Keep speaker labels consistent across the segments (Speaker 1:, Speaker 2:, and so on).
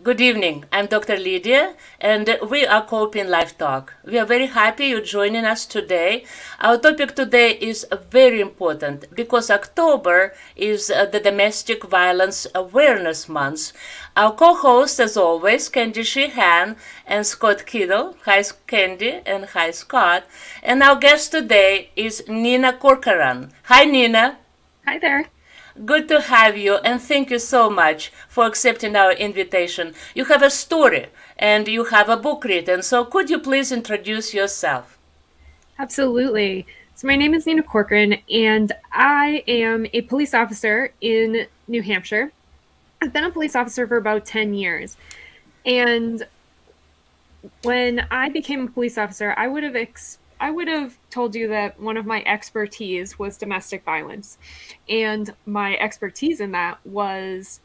Speaker 1: Good evening. I'm Dr. Lydia, and we are Coping Life Talk. We are very happy you're joining us today. Our topic today is very important because October is the Domestic Violence Awareness Month. Our co-hosts, as always, Candy Sheehan and Scott Kiddle. Hi, Candy, and hi, Scott. And our guest today is Nenia Corcoran. Hi, Nina.
Speaker 2: Hi there.
Speaker 1: Good to have you, and thank you so much for accepting our invitation. You have a story and you have a book written, so could you please introduce yourself?
Speaker 2: Absolutely. So, my name is Nenia Corcoran, and I am a police officer in New Hampshire. I've been a police officer for about 10 years. And when I became a police officer, I would have told you that one of my expertise was domestic violence. And my expertise in that was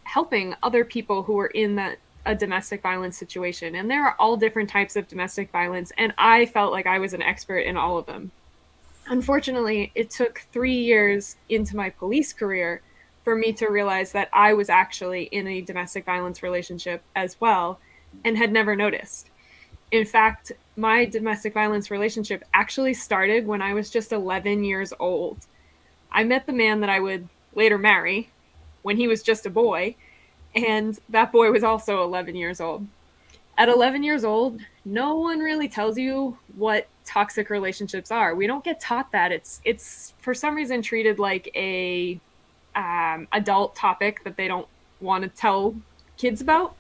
Speaker 2: helping other people who were in a domestic violence situation. And there are all different types of domestic violence, and I felt like I was an expert in all of them. Unfortunately, it took 3 years into my police career for me to realize that I was actually in a domestic violence relationship as well and had never noticed. In fact, my domestic violence relationship actually started when I was just 11 years old. I met the man that I would later marry when he was just a boy, and that boy was also 11 years old. At 11 years old, no one really tells you what toxic relationships are. We don't get taught that. It's for some reason treated like a adult topic that they don't want to tell kids about.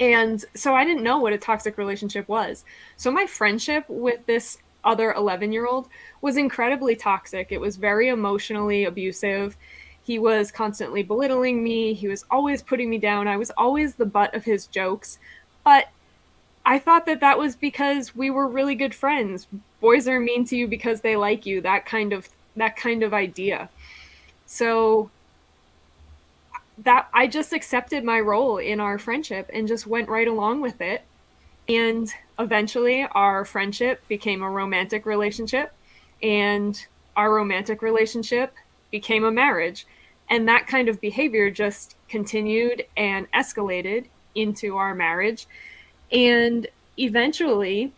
Speaker 2: And so I didn't know what a toxic relationship was. So my friendship with this other 11-year-old was incredibly toxic. It was very emotionally abusive. He was constantly belittling me. He was always putting me down. I was always the butt of his jokes. But I thought that that was because we were really good friends. Boys are mean to you because they like you. That kind of idea. So that I just accepted my role in our friendship and just went right along with it. And eventually our friendship became a romantic relationship, and our romantic relationship became a marriage. And that kind of behavior just continued and escalated into our marriage. And eventually,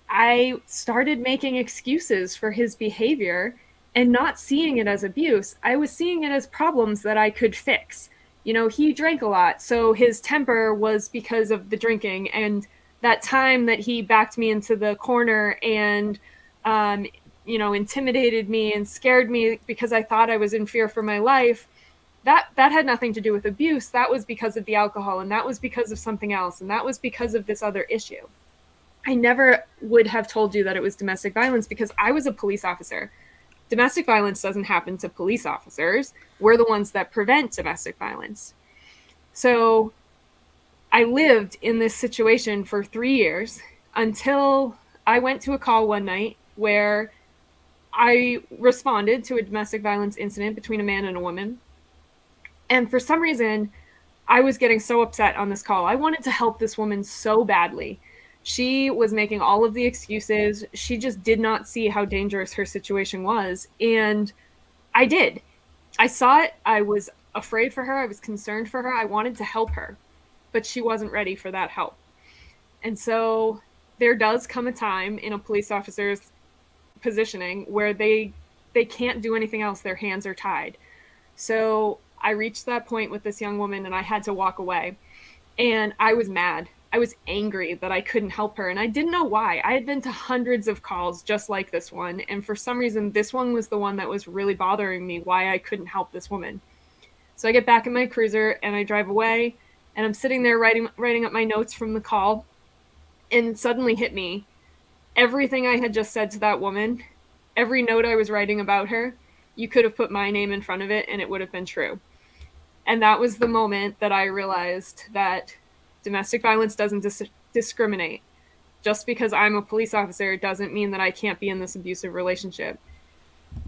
Speaker 2: I started making excuses for his behavior and not seeing it as abuse. I was seeing it as problems that I could fix. He drank a lot, so his temper was because of the drinking. And that time that he backed me into the corner and, um, intimidated me and scared me because I thought I was in fear for my life, that had nothing to do with abuse. That was because of the alcohol, and that was because of something else, and that was because of this other issue. I never would have told you that it was domestic violence because I was a police officer. Domestic violence doesn't happen to police officers. We're the ones that prevent domestic violence. So I lived in this situation for 3 years until I went to a call one night where I responded to a domestic violence incident between a man and a woman. And for some reason, I was getting so upset on this call. I wanted to help this woman so badly. She was making all of the excuses. She just did not see how dangerous her situation was. And I did. I saw it. I was afraid for her. I was concerned for her. I wanted to help her, but she wasn't ready for that help. And so there does come a time in a police officer's positioning where they can't do anything else. Their hands are tied. So I reached that point with this young woman and I had to walk away. And I was mad. I was angry that I couldn't help her. And I didn't know why. I had been to hundreds of calls just like this one. And for some reason, this one was the one that was really bothering me, why I couldn't help this woman. So I get back in my cruiser and I drive away. And I'm sitting there writing up my notes from the call. And it suddenly hit me. Everything I had just said to that woman, every note I was writing about her, you could have put my name in front of it and it would have been true. And that was the moment that I realized that domestic violence doesn't discriminate. Just because I'm a police officer doesn't mean that I can't be in this abusive relationship.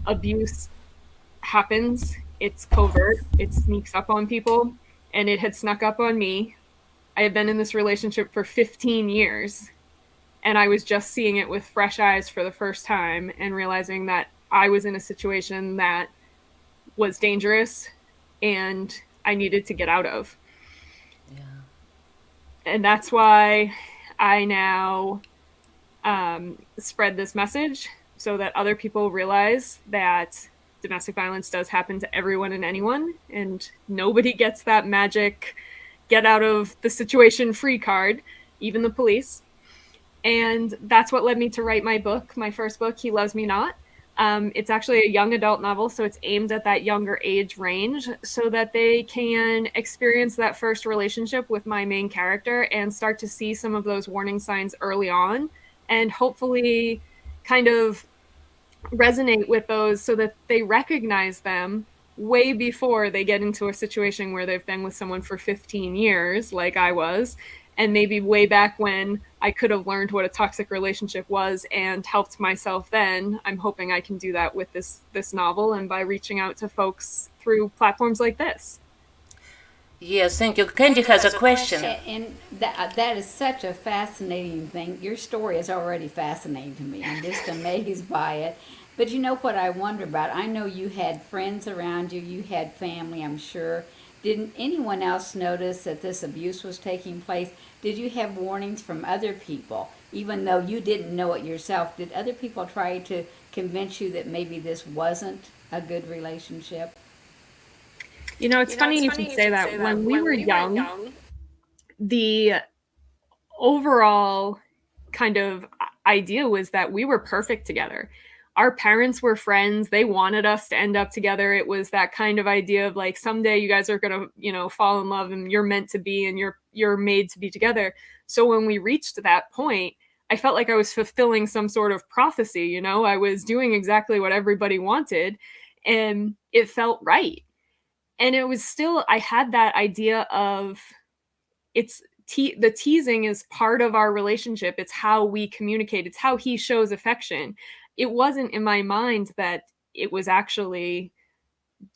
Speaker 2: Abuse happens, it's covert, it sneaks up on people, and it had snuck up on me. I had been in this relationship for 15 years, and I was just seeing it with fresh eyes for the first time and realizing that I was in a situation that was dangerous and I needed to get out of. And that's why I now spread this message so that other people realize that domestic violence does happen to everyone and anyone, and nobody gets that magic get out of the situation free card, even the police. And that's what led me to write my book, my first book, He Loves Me Not. It's actually a young adult novel, so it's aimed at that younger age range so that they can experience that first relationship with my main character and start to see some of those warning signs early on and hopefully kind of resonate with those so that they recognize them way before they get into a situation where they've been with someone for 15 years, like I was, and maybe way back when I could have learned what a toxic relationship was and helped myself then. I'm hoping I can do that with this novel and by reaching out to folks through platforms like this.
Speaker 1: Yes, thank you. Candy has a question.
Speaker 3: And that is such a fascinating thing. Your story is already fascinating to me. I'm just amazed by it. But you know what I wonder about? I know you had friends around you, you had family, I'm sure. Didn't anyone else notice that this abuse was taking place? Did you have warnings from other people? Even though you didn't know it yourself, did other people try to convince you that maybe this wasn't a good relationship?
Speaker 2: It's funny you should say that. When we were young, the overall kind of idea was that we were perfect together. Our parents were friends. They wanted us to end up together. It was that kind of idea of like someday you guys are going to, fall in love and you're meant to be and you're made to be together. So when we reached that point, I felt like I was fulfilling some sort of prophecy, I was doing exactly what everybody wanted and it felt right. And it was still I had that idea of it's the teasing is part of our relationship. It's how we communicate. It's how he shows affection. It wasn't in my mind that it was actually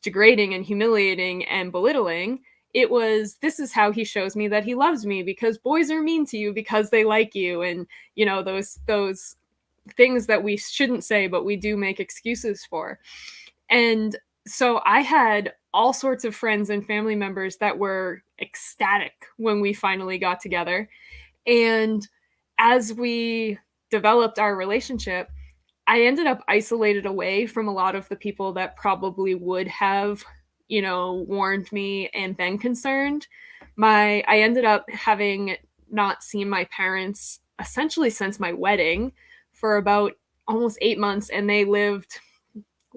Speaker 2: degrading and humiliating and belittling. It was this is how he shows me that he loves me because boys are mean to you because they like you and those things that we shouldn't say but we do make excuses for. And so I had all sorts of friends and family members that were ecstatic when we finally got together. And as we developed our relationship, I ended up isolated away from a lot of the people that probably would have, warned me and been concerned. I ended up having not seen my parents essentially since my wedding for about almost 8 months, and they lived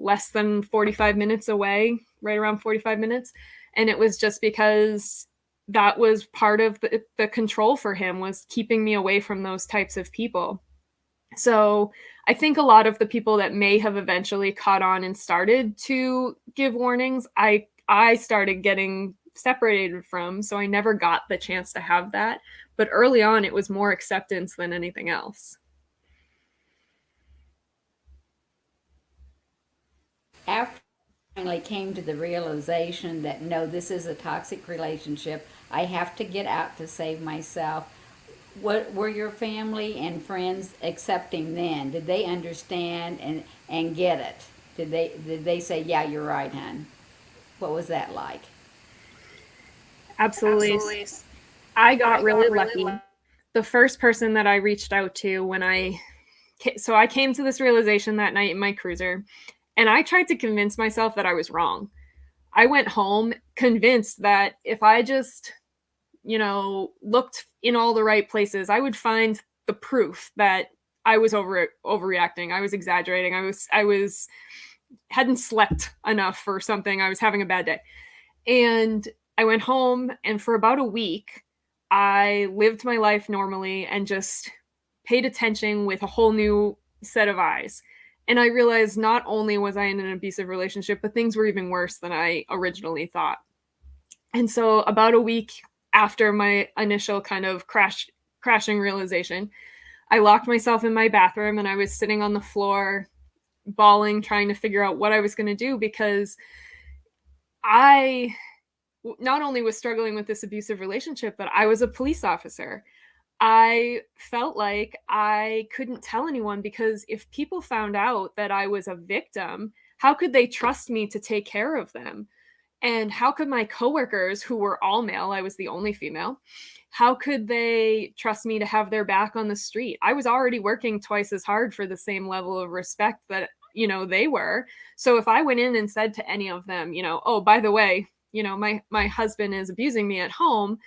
Speaker 2: less than 45 minutes away, right around 45 minutes. And it was just because that was part of the control for him was keeping me away from those types of people. So I think a lot of the people that may have eventually caught on and started to give warnings, I started getting separated from, so I never got the chance to have that. But early on, it was more acceptance than anything else.
Speaker 3: After I finally came to the realization that no, this is a toxic relationship, I have to get out to save myself. What were your family and friends accepting then? Did they understand and get it? Did they say, "Yeah, you're right, hon"? What was that like?
Speaker 2: Absolutely. I got really lucky. The first person that I reached out to when I came to this realization that night in my cruiser, and I tried to convince myself that I was wrong. I went home convinced that if I just, looked in all the right places, I would find the proof that I was overreacting. I was exaggerating. I was hadn't slept enough for something. I was having a bad day. And I went home and for about a week I lived my life normally and just paid attention with a whole new set of eyes. And I realized not only was I in an abusive relationship, but things were even worse than I originally thought. And so about a week after my initial kind of crashing realization, I locked myself in my bathroom and I was sitting on the floor bawling trying to figure out what I was going to do because I not only was struggling with this abusive relationship, but I was a police officer. I felt like I couldn't tell anyone because if people found out that I was a victim, how could they trust me to take care of them? And how could my coworkers, who were all male, I was the only female, how could they trust me to have their back on the street? I was already working twice as hard for the same level of respect that, they were. So if I went in and said to any of them, oh, by the way, my husband is abusing me at home,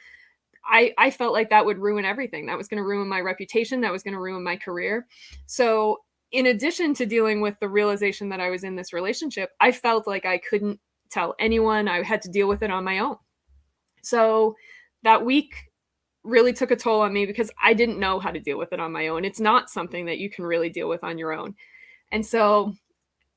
Speaker 2: I felt like that would ruin everything. That was going to ruin my reputation. That was going to ruin my career. So, in addition to dealing with the realization that I was in this relationship, I felt like I couldn't tell anyone. I had to deal with it on my own. So, that week really took a toll on me because I didn't know how to deal with it on my own. It's not something that you can really deal with on your own. And so,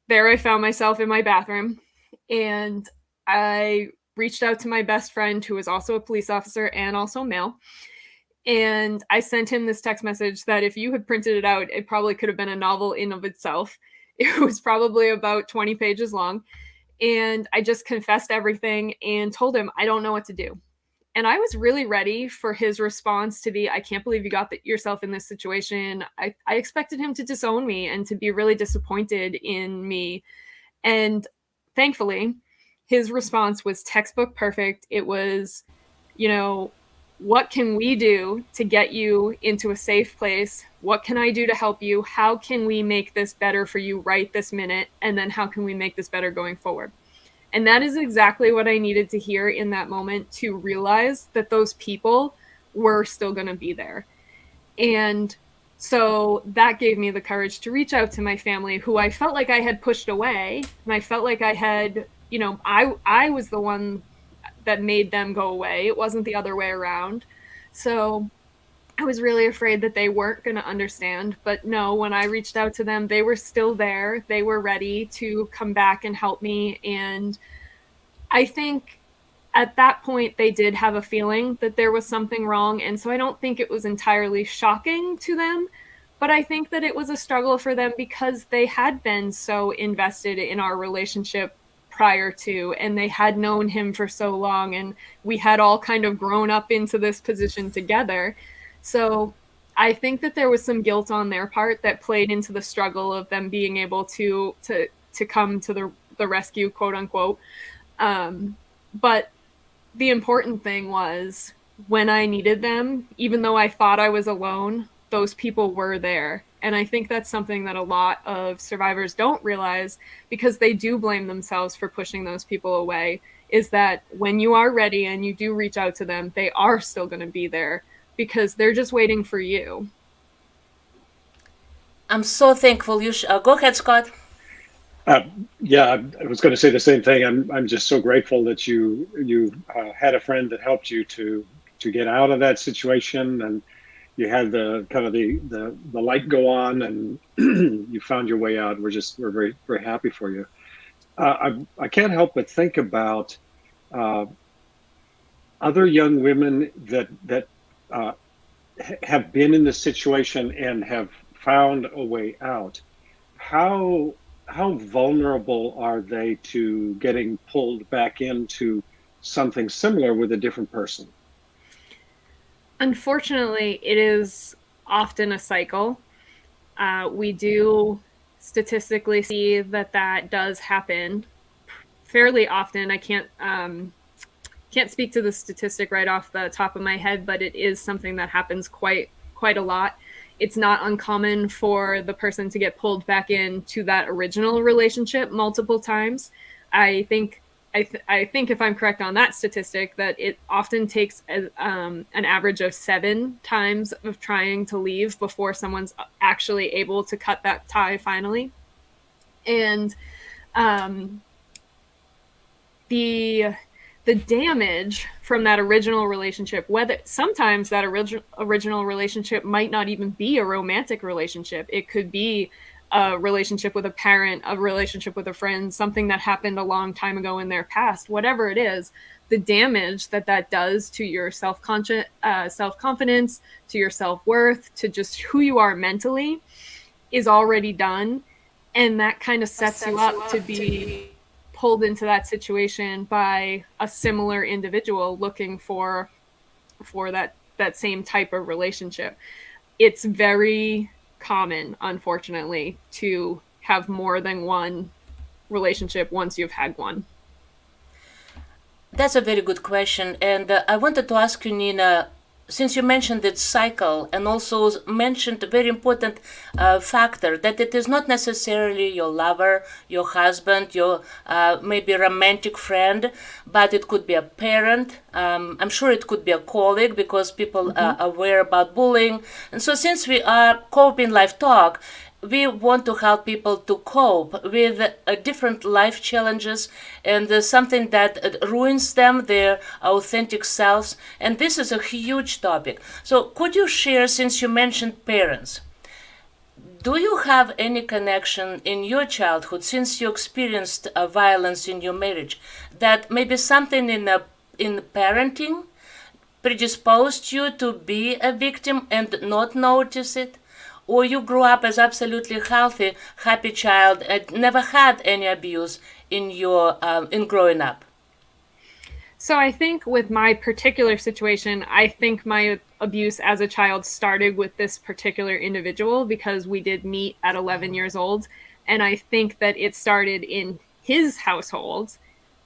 Speaker 2: there I found myself in my bathroom, and I reached out to my best friend who was also a police officer and also male. And I sent him this text message that if you had printed it out, it probably could have been a novel in of itself. It was probably about 20 pages long. And I just confessed everything and told him, I don't know what to do. And I was really ready for his response to be, I can't believe you got yourself in this situation. I expected him to disown me and to be really disappointed in me. And thankfully, his response was textbook perfect. It was, you know, what can we do to get you into a safe place? What can I do to help you? How can we make this better for you right this minute? And then how can we make this better going forward? And that is exactly what I needed to hear in that moment to realize that those people were still going to be there. And so that gave me the courage to reach out to my family, who I felt like I had pushed away. And I felt like I had, I was the one that made them go away. It wasn't the other way around. So I was really afraid that they weren't going to understand. But no, when I reached out to them, they were still there. They were ready to come back and help me. And I think at that point, they did have a feeling that there was something wrong. And so I don't think it was entirely shocking to them. But I think that it was a struggle for them because they had been so invested in our relationship prior to, and they had known him for so long, and we had all kind of grown up into this position together. So I think that there was some guilt on their part that played into the struggle of them being able to come to the rescue, quote unquote. But the important thing was when I needed them, even though I thought I was alone, those people were there. And I think that's something that a lot of survivors don't realize, because they do blame themselves for pushing those people away, is that when you are ready and you do reach out to them, they are still going to be there because they're just waiting for you.
Speaker 1: I'm so thankful you. Go ahead, Scott.
Speaker 4: Uh, yeah, I was going to say the same thing. I'm just so grateful that you had a friend that helped you to get out of that situation, and you had the kind of the light go on, and you found your way out. We're very very happy for you. I can't help but think about other young women that have been in this situation and have found a way out. How vulnerable are they to getting pulled back into something similar with a different person?
Speaker 2: Unfortunately, it is often a cycle. We do statistically see that does happen fairly often. I can't speak to the statistic right off the top of my head, but it is something that happens quite a lot. It's not uncommon for the person to get pulled back into that original relationship multiple times. I think if I'm correct on that statistic, that it often takes an average of 7 times of trying to leave before someone's actually able to cut that tie finally. And the damage from that original relationship, whether sometimes that original relationship might not even be a romantic relationship. It could be a relationship with a parent, a relationship with a friend, something that happened a long time ago in their past. Whatever it is, the damage that does to your self-confidence, to your self-worth, to just who you are mentally is already done. And that kind of sets you up to be pulled into that situation by a similar individual looking for that same type of relationship. It's very common, unfortunately, to have more than one relationship once you've had one.
Speaker 1: That's a very good question. And I wanted to ask you, Nina, since you mentioned that cycle and also mentioned a very important factor that it is not necessarily your lover, your husband, your maybe romantic friend, but it could be a parent. I'm sure it could be a colleague because people are aware about bullying. And so, since we are coping life talk, we want to help people to cope with different life challenges and something that ruins them, their authentic selves. And this is a huge topic. So, could you share, since you mentioned parents, do you have any connection in your childhood, since you experienced violence in your marriage, that maybe something in parenting predisposed you to be a victim and not notice it? Or you grew up as absolutely healthy, happy child and never had any abuse in your in growing up?
Speaker 2: So I think with my particular situation, I think my abuse as a child started with this particular individual because we did meet at 11 years old. And I think that it started in his household.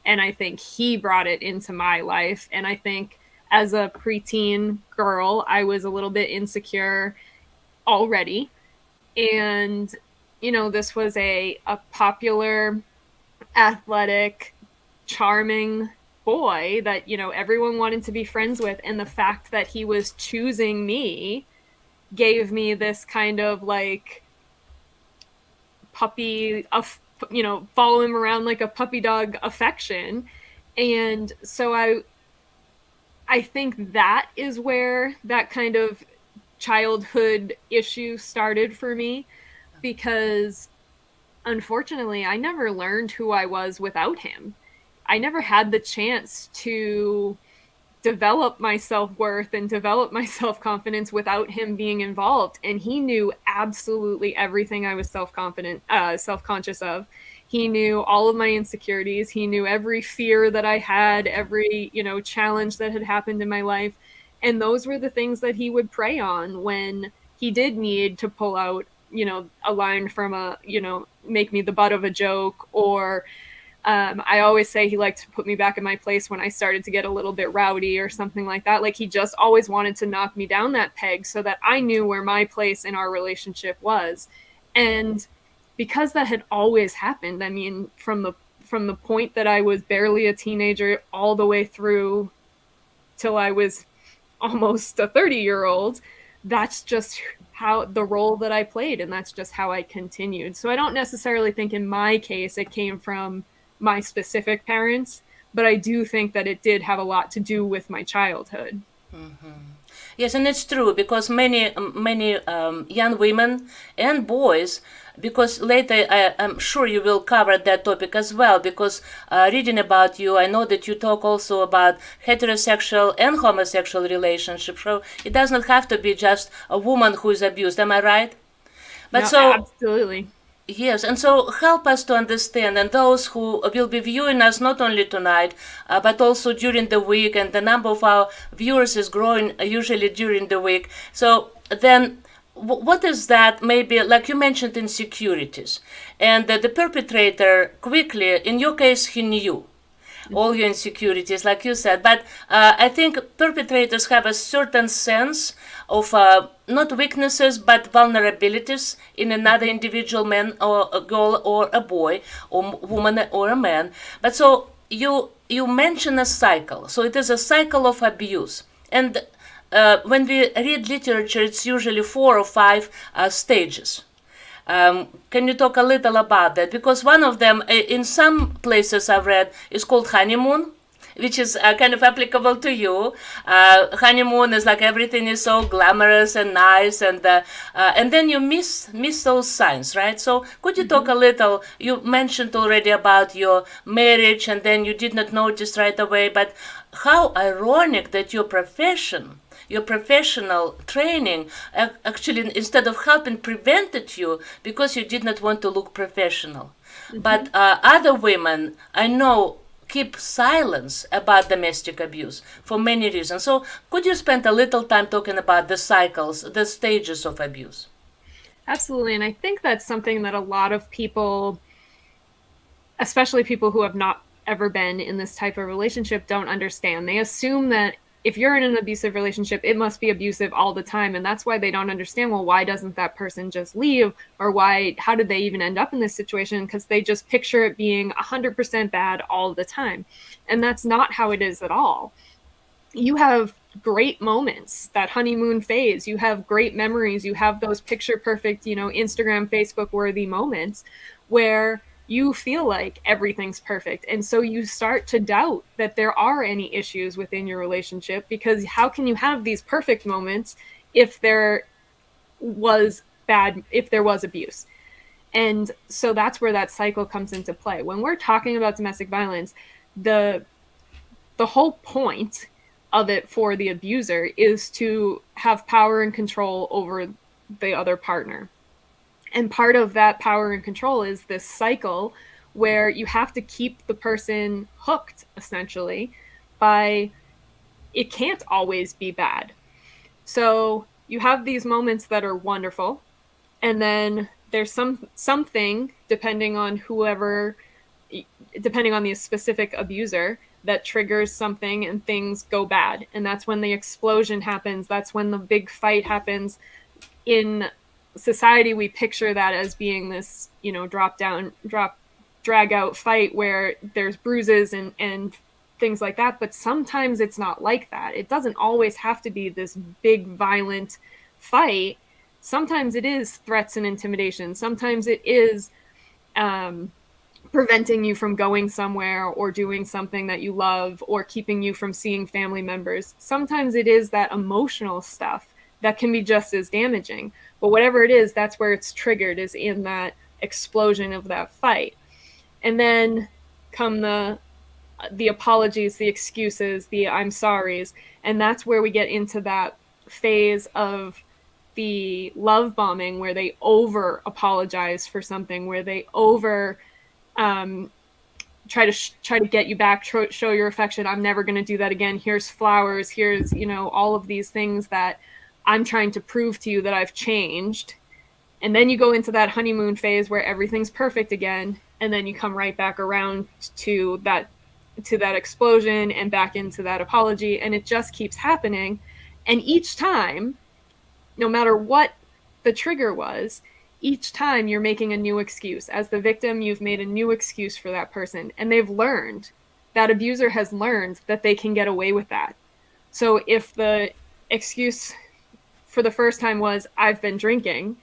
Speaker 2: And I think he brought it into my life. And I think as a preteen girl, I was a little bit insecure already. And, this was a popular, athletic, charming boy that, everyone wanted to be friends with. And the fact that he was choosing me gave me this kind of like puppy, follow him around like a puppy dog affection. And so I think that is where that kind of childhood issue started for me, because unfortunately I never learned who I was without him. I never had the chance to develop my self-worth and develop my self-confidence without him being involved, and he knew absolutely everything I was self-conscious of. He knew all of my insecurities. He knew every fear that I had, every challenge that had happened in my life, and those were the things that he would prey on when he did need to pull out a line from make me the butt of a joke, or I always say he liked to put me back in my place when I started to get a little bit rowdy or something like that. Like, he just always wanted to knock me down that peg so that I knew where my place in our relationship was. And because that had always happened, I mean, from the point that I was barely a teenager all the way through till I was almost a 30-year-old, that's just how the role that I played, and that's just how I continued. So I don't necessarily think in my case it came from my specific parents, but I do think that it did have a lot to do with my childhood.
Speaker 1: Yes, and it's true because many young women and boys, because later I'm sure you will cover that topic as well. Because reading about you, I know that you talk also about heterosexual and homosexual relationships. So it does not have to be just a woman who is abused. Am I right? But
Speaker 2: No,
Speaker 1: so
Speaker 2: absolutely.
Speaker 1: yes, and so help us to understand, and those who will be viewing us not only tonight, but also during the week, and the number of our viewers is growing usually during the week. So then, what is that? Maybe, like you mentioned, insecurities, and the perpetrator quickly, in your case, he knew all your insecurities, like you said. But I think perpetrators have a certain sense of not weaknesses but vulnerabilities in another individual, man or a girl or a boy or woman or a man. But so you mention a cycle. So it is a cycle of abuse, and when we read literature, it's usually 4 or 5 stages. Can you talk a little about that? Because one of them, in some places I've read, is called honeymoon, which is kind of applicable to you. Honeymoon is like everything is so glamorous and nice, and then you miss those signs, right? So could you talk a little? You mentioned already about your marriage, and then you did not notice right away. But how ironic that your professional training actually, instead of helping, prevented you because you did not want to look professional. But other women I know keep silence about domestic abuse for many reasons. So could you spend a little time talking about the cycles, the stages of abuse?
Speaker 2: Absolutely. And I think that's something that a lot of people, especially people who have not ever been in this type of relationship don't understand. They assume that if you're in an abusive relationship, it must be abusive all the time. And that's why they don't understand, well, why doesn't that person just leave? Or how did they even end up in this situation? Because they just picture it being 100% bad all the time. And that's not how it is at all. You have great moments, that honeymoon phase. You have great memories. You have those picture perfect, Instagram, Facebook worthy moments where you feel like everything's perfect. And so you start to doubt that there are any issues within your relationship, because how can you have these perfect moments if there was abuse? And so that's where that cycle comes into play. When we're talking about domestic violence, the whole point of it for the abuser is to have power and control over the other partner. And part of that power and control is this cycle where you have to keep the person hooked, essentially, by it can't always be bad. So you have these moments that are wonderful, and then there's something, depending on the specific abuser, that triggers something and things go bad. And that's when the explosion happens. That's when the big fight happens. In society, we picture that as being this, drag out fight where there's bruises and things like that. But sometimes it's not like that. It doesn't always have to be this big, violent fight. Sometimes it is threats and intimidation. Sometimes it is preventing you from going somewhere or doing something that you love, or keeping you from seeing family members. Sometimes it is that emotional stuff that can be just as damaging. But whatever it is, that's where it's triggered, is in that explosion of that fight. And then come the apologies, the excuses, the I'm sorries. And that's where we get into that phase of the love bombing, where they over apologize for something, where they over try to get you back, show your affection. I'm never going to do that again. Here's flowers. Here's, all of these things that I'm trying to prove to you that I've changed. And then you go into that honeymoon phase where everything's perfect again. And then you come right back around to that explosion and back into that apology. And it just keeps happening. And each time, no matter what the trigger was, each time you're making a new excuse. As the victim, you've made a new excuse for that person. And that abuser has learned that they can get away with that. So if the excuse for the first time was, I've been drinking,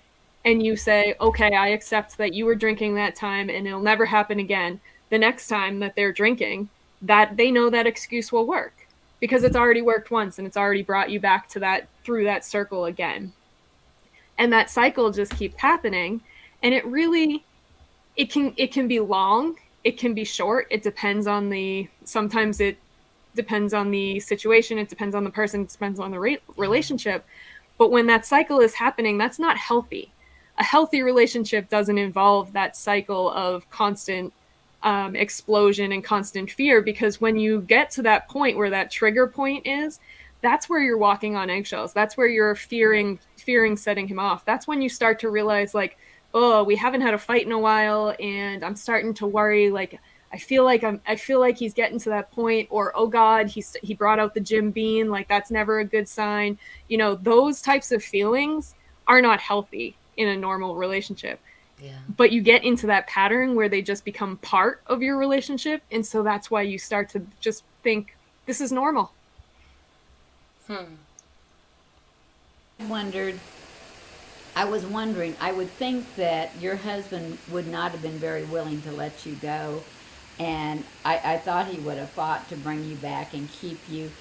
Speaker 2: and you say, okay, I accept that you were drinking that time and it'll never happen again, the next time that they're drinking, that they know that excuse will work, because it's already worked once and it's already brought you back to through that circle again. And that cycle just keeps happening. And it can be long, it can be short. Sometimes it depends on the situation, it depends on the person, it depends on the relationship. But when that cycle is happening, that's not healthy. A healthy relationship doesn't involve that cycle of constant explosion and constant fear, because when you get to that point where that trigger point is, that's where you're walking on eggshells. That's where you're fearing setting him off. That's when you start to realize, like, oh, we haven't had a fight in a while, and I'm starting to worry. Like, I feel like he's getting to that point, or oh God, he brought out the Jim Beam. Like, that's never a good sign. Those types of feelings are not healthy in a normal relationship.
Speaker 1: Yeah.
Speaker 2: But you get into that pattern where they just become part of your relationship, and so that's why you start to just think this is normal.
Speaker 3: I was wondering, I would think that your husband would not have been very willing to let you go, and I thought he would have fought to bring you back and keep you.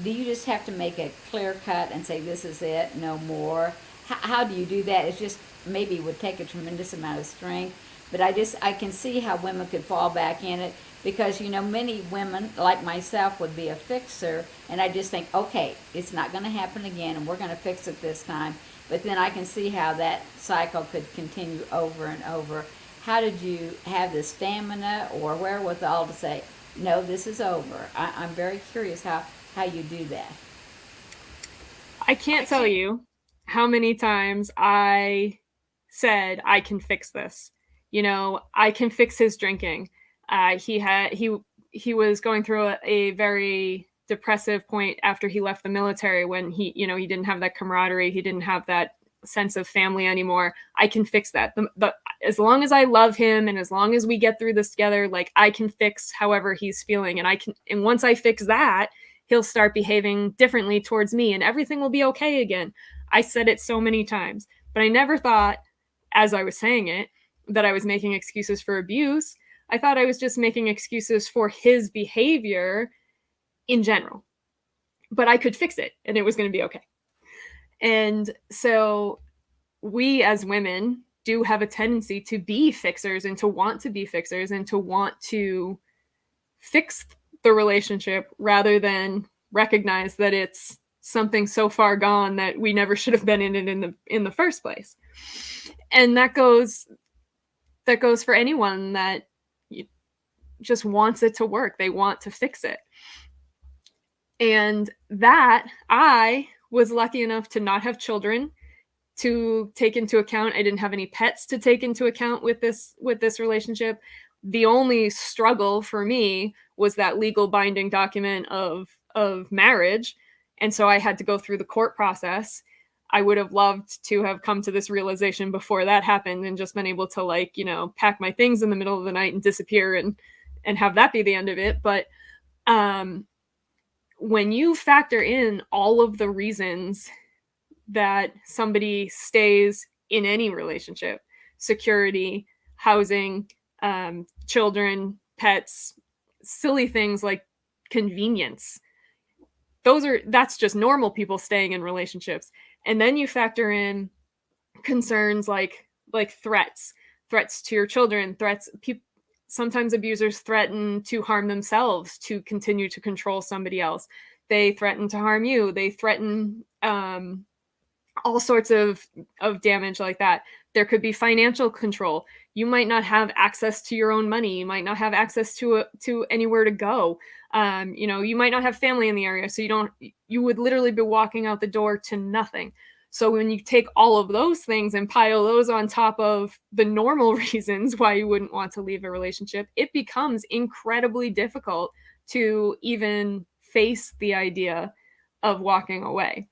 Speaker 3: Do you just have to make a clear cut and say, this is it, no more? How do you do that? It's just, maybe it would take a tremendous amount of strength, but I can see how women could fall back in it, because many women like myself would be a fixer, and I just think, okay, it's not going to happen again, and we're going to fix it this time. But then I can see how that cycle could continue over and over. How did you have the stamina or wherewithal to say, no, this is over? I'm very curious how you do that.
Speaker 2: I can't tell you how many times I said, I can fix this. I can fix his drinking. He he was going through a very depressive point after he left the military, when he didn't have that camaraderie, he didn't have that sense of family anymore. I can fix that. As long as I love him and as long as we get through this together, like, I can fix however he's feeling, and once I fix that, he'll start behaving differently towards me and everything will be okay again. I said it so many times, but I never thought, as I was saying it, that I was making excuses for abuse. I thought I was just making excuses for his behavior in general. But I could fix it and it was going to be okay. And so we as women do have a tendency to be fixers and to want to be fixers and to want to fix the relationship rather than recognize that it's something so far gone that we never should have been in it in the first place. And that goes for anyone that just wants it to work. They want to fix it. And that, I was lucky enough to not have children to take into account. I didn't have any pets to take into account with this relationship. The only struggle for me was that legal binding document of marriage. And so I had to go through the court process. I would have loved to have come to this realization before that happened and just been able to pack my things in the middle of the night and disappear and have that be the end of it. But when you factor in all of the reasons that somebody stays in any relationship, security, housing, children, pets, silly things like convenience, that's just normal people staying in relationships. And then you factor in concerns like threats to your children, sometimes abusers threaten to harm themselves to continue to control somebody else. They threaten to harm you. They threaten all sorts of damage like that. There could be financial control. You might not have access to your own money. You might not have access to anywhere to go. You might not have family in the area, so you would literally be walking out the door to nothing. So when you take all of those things and pile those on top of the normal reasons why you wouldn't want to leave a relationship, it becomes incredibly difficult to even face the idea of walking away.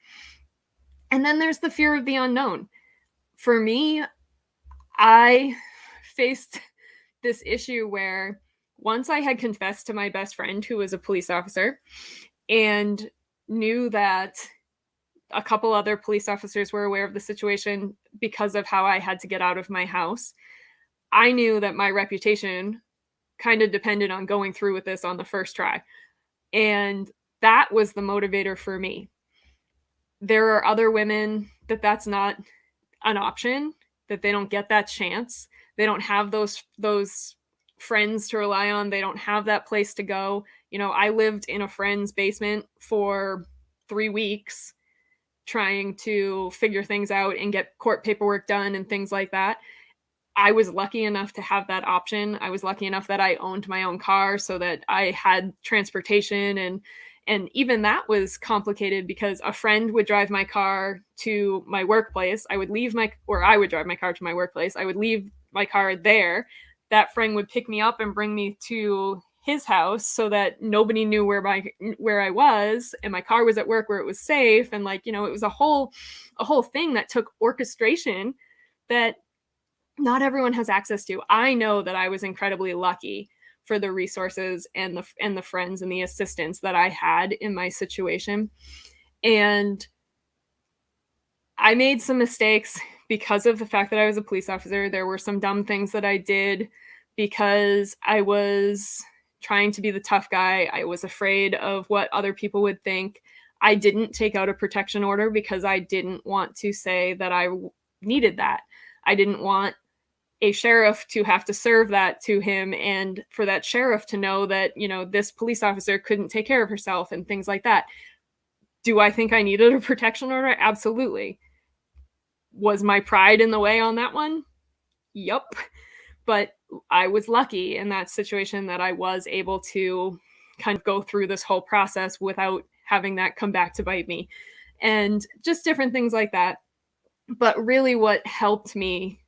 Speaker 2: And then there's the fear of the unknown. For me, I faced this issue where once I had confessed to my best friend, who was a police officer, and knew that a couple other police officers were aware of the situation because of how I had to get out of my house, I knew that my reputation kind of depended on going through with this on the first try. And that was the motivator for me. There are other women that's not an option, that they don't get that chance. They don't have those friends to rely on. They don't have that place to go. I lived in a friend's basement for 3 weeks trying to figure things out and get court paperwork done and things like that. I was lucky enough to have that option. I was lucky enough that I owned my own car so that I had transportation, and even that was complicated because a friend would drive my car to my workplace. I would drive my car to my workplace. I would leave my car there. That friend would pick me up and bring me to his house so that nobody knew where I was, and my car was at work where it was safe. And it was a whole thing that took orchestration that not everyone has access to. I know that I was incredibly lucky for the resources and the friends and the assistance that I had in my situation. And I made some mistakes because of the fact that I was a police officer. There were some dumb things that I did because I was trying to be the tough guy. I was afraid of what other people would think. I didn't take out a protection order because I didn't want to say that I needed that. I didn't want a sheriff to have to serve that to him, and for that sheriff to know that, this police officer couldn't take care of herself and things like that. Do I think I needed a protection order? Absolutely. Was my pride in the way on that one? Yup. But I was lucky in that situation that I was able to kind of go through this whole process without having that come back to bite me, and just different things like that. But really what helped me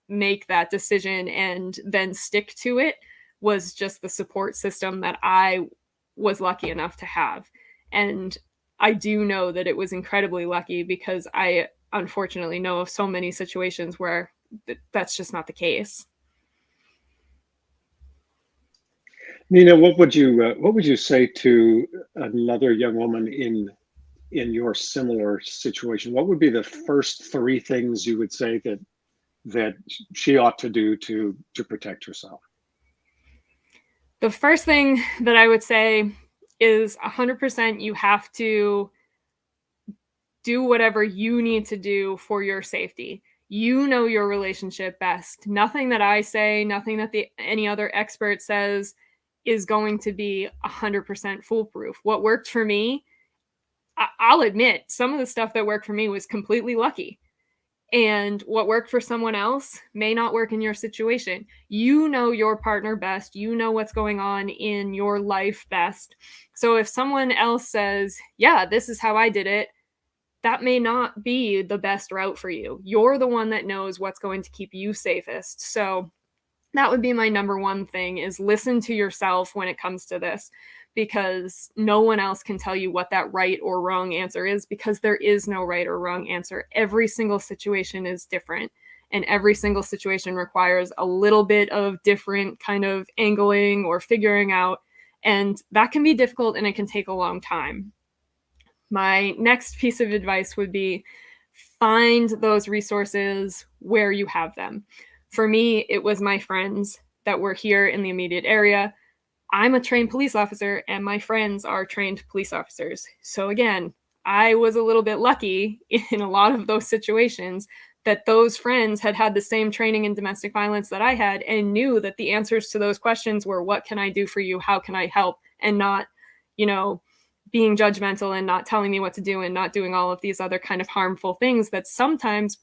Speaker 2: make that decision and then stick to it was just the support system that I was lucky enough to have. And I do know that it was incredibly lucky, because I unfortunately know of so many situations where that's just not the case.
Speaker 4: Nina, what would you say to another young woman in your similar situation? What would be the first three things you would say that she ought to do to protect herself?
Speaker 2: The first thing that I would say is 100% you have to do whatever you need to do for your safety. You know your relationship best. Nothing that I say, nothing that any other expert says is going to be 100% foolproof. What worked for me, I'll admit, some of the stuff that worked for me was completely lucky. And what worked for someone else may not work in your situation. You know your partner best. You know what's going on in your life best. So if someone else says, yeah, this is how I did it, that may not be the best route for you. You're the one that knows what's going to keep you safest. So that would be my number one thing, is listen to yourself when it comes to this, because no one else can tell you what that right or wrong answer is, because there is no right or wrong answer. Every single situation is different, and every single situation requires a little bit of different kind of angling or figuring out, and that can be difficult and it can take a long time. My next piece of advice would be find those resources where you have them. For me, it was my friends that were here in the immediate area. I'm a trained police officer, and my friends are trained police officers. So again, I was a little bit lucky in a lot of those situations that those friends had had the same training in domestic violence that I had, and knew that the answers to those questions were, what can I do for you? How can I help? And not, being judgmental and not telling me what to do and not doing all of these other kind of harmful things that sometimes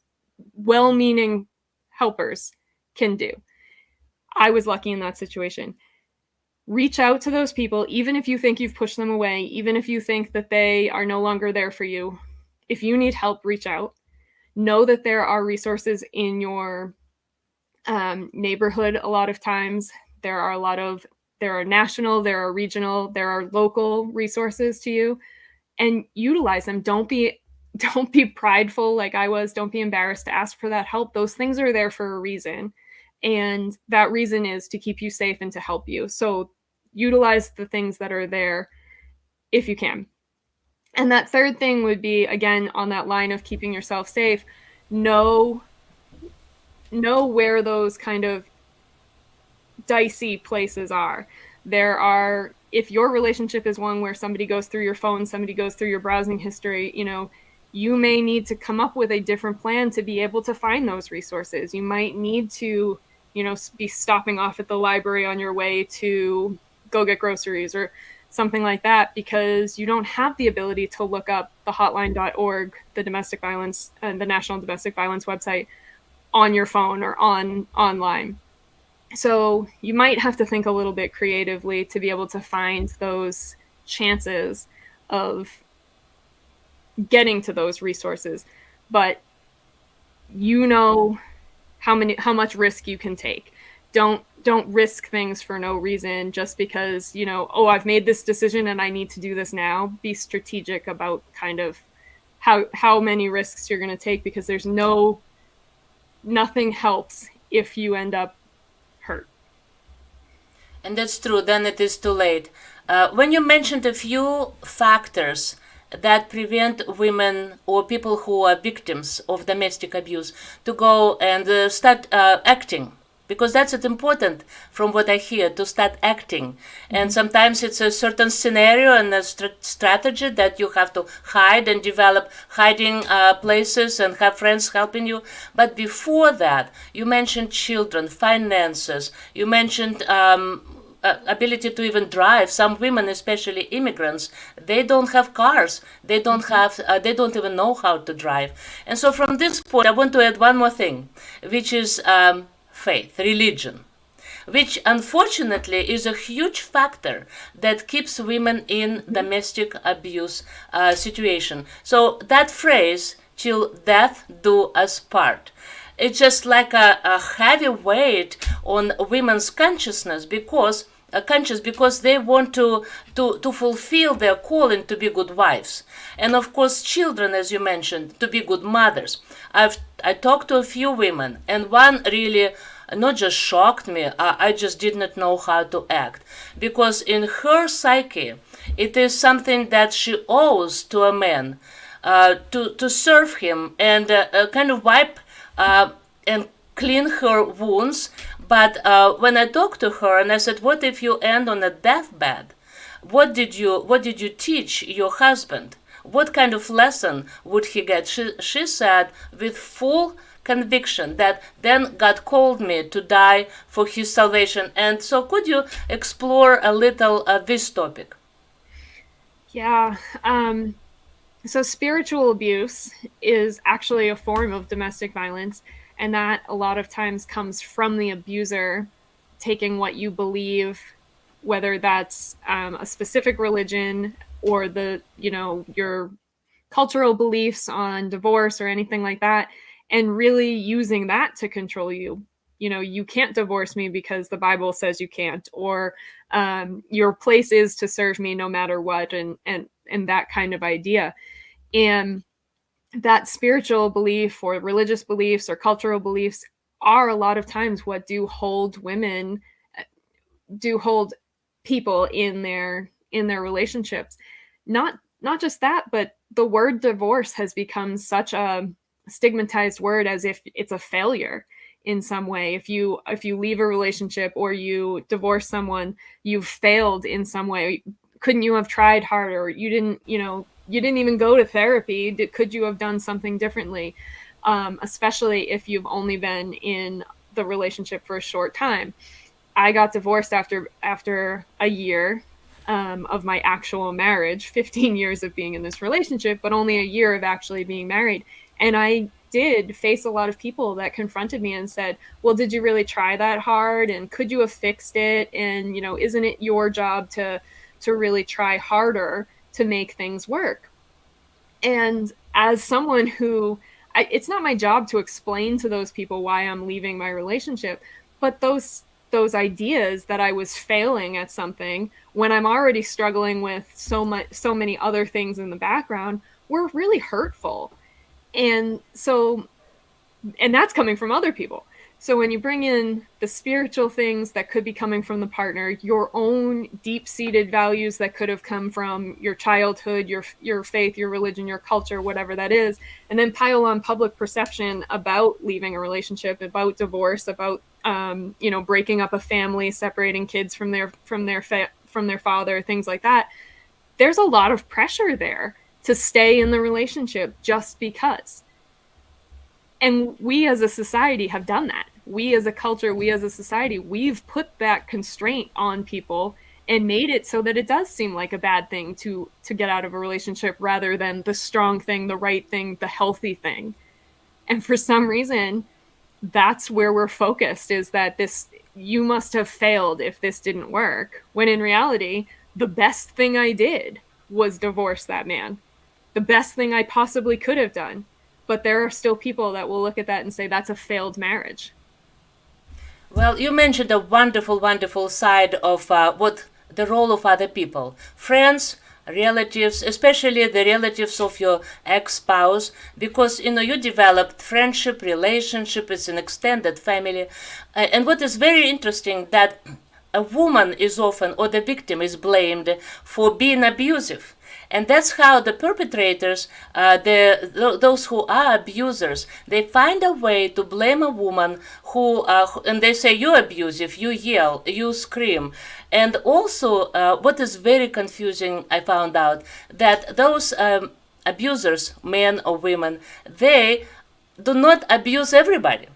Speaker 2: well-meaning helpers can do. I was lucky in that situation. Reach out to those people, even if you think you've pushed them away, even if you think that they are no longer there for you. If you need help, reach out. Know that there are resources in your neighborhood. A lot of times there are national, there are regional, there are local resources to you, and utilize them. Don't be prideful like I was. Don't be embarrassed to ask for that help. Those things are there for a reason, and that reason is to keep you safe and to help you. So utilize the things that are there if you can. And that third thing would be, again, on that line of keeping yourself safe, know where those kind of dicey places are. If your relationship is one where somebody goes through your phone, somebody goes through your browsing history, you may need to come up with a different plan to be able to find those resources. You might need to, be stopping off at the library on your way to go get groceries or something like that, because you don't have the ability to look up the hotline.org, the National Domestic Violence website, on your phone or online. So you might have to think a little bit creatively to be able to find those chances of getting to those resources, but how much risk you can take. Don't risk things for no reason just because, I've made this decision and I need to do this now. Be strategic about kind of how many risks you're going to take, because there's nothing helps if you end up hurt.
Speaker 1: And that's true, then it is too late. When you mentioned a few factors that prevent women or people who are victims of domestic abuse to go and start acting, because that's important from what I hear, to start acting. And sometimes it's a certain scenario and a strategy that you have to hide and develop hiding places and have friends helping you. But before that, you mentioned children, finances, you mentioned ability to even drive. Some women, especially immigrants, they don't have cars. They don't even know how to drive. And so from this point, I want to add one more thing, which is faith, religion, which unfortunately is a huge factor that keeps women in domestic abuse situation. So that phrase, "till death do us part," it's just like a heavy weight on women's consciousness because conscious because they want to fulfill their calling to be good wives, and of course children, as you mentioned, to be good mothers. I talked to a few women, and one really not just shocked me, I just did not know how to act, because in her psyche it is something that she owes to a man, to serve him and kind of wipe and clean her wounds. But when I talked to her and I said, "What if you end on a deathbed? What did you teach your husband? What kind of lesson would he get?" She said with full conviction that then God called me to die for his salvation. And so, could you explore a little this topic?
Speaker 2: Yeah. So spiritual abuse is actually a form of domestic violence, and that a lot of times comes from the abuser taking what you believe, whether that's a specific religion or your cultural beliefs on divorce or anything like that, and really using that to control you. You can't divorce me because the Bible says you can't, or your place is to serve me no matter what, and that kind of idea. And that spiritual belief or religious beliefs or cultural beliefs are a lot of times what do hold people in their relationships. Not just that, but the word divorce has become such a stigmatized word, as if it's a failure in some way. If you leave a relationship or you divorce someone, you've failed in some way. Couldn't you have tried harder? You didn't even go to therapy. Could you have done something differently? Especially if you've only been in the relationship for a short time. I got divorced after a year of my actual marriage, 15 years of being in this relationship, but only a year of actually being married. And I did face a lot of people that confronted me and said, "Well, did you really try that hard? And could you have fixed it? And isn't it your job to really try harder to make things work?" And as someone it's not my job to explain to those people why I'm leaving my relationship, but those ideas that I was failing at something when I'm already struggling with so many other things in the background were really hurtful. And so, and that's coming from other people. So when you bring in the spiritual things that could be coming from the partner, your own deep-seated values that could have come from your childhood, your faith, your religion, your culture, whatever that is, and then pile on public perception about leaving a relationship, about divorce, about breaking up a family, separating kids from their father, things like that. There's a lot of pressure there to stay in the relationship just because. And we as a society have done that. We as a culture, we as a society, we've put that constraint on people and made it so that it does seem like a bad thing to get out of a relationship rather than the strong thing, the right thing, the healthy thing. And for some reason, that's where we're focused, is that you must have failed if this didn't work. When in reality, the best thing I did was divorce that man. The best thing I possibly could have done. But there are still people that will look at that and say that's a failed marriage.
Speaker 1: Well, you mentioned a wonderful, wonderful side of what the role of other people, friends, relatives, especially the relatives of your ex-spouse, because you developed friendship, relationship, it's an extended family. And what is very interesting, that a woman is often, or the victim is blamed for being abusive. And that's how the perpetrators, those who are abusers, they find a way to blame a woman and they say, "You're abusive, you yell, you scream." And also, what is very confusing, I found out, that those abusers, men or women, they do not abuse everybody.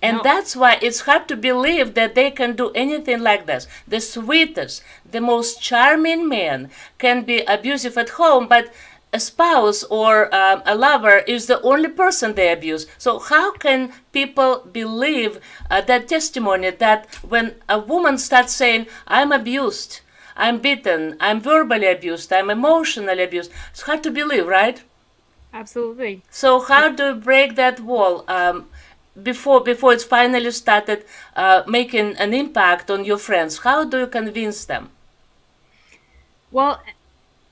Speaker 1: And
Speaker 2: No.
Speaker 1: that's why it's hard to believe that they can do anything like this. The sweetest, the most charming man can be abusive at home, but a spouse or a lover is the only person they abuse. So how can people believe that testimony, that when a woman starts saying, "I'm abused, I'm beaten, I'm verbally abused, I'm emotionally abused," it's hard to believe, right?
Speaker 2: Absolutely.
Speaker 1: So how do you break that wall? before it's finally started making an impact on your friends? How do you convince them?
Speaker 2: Well,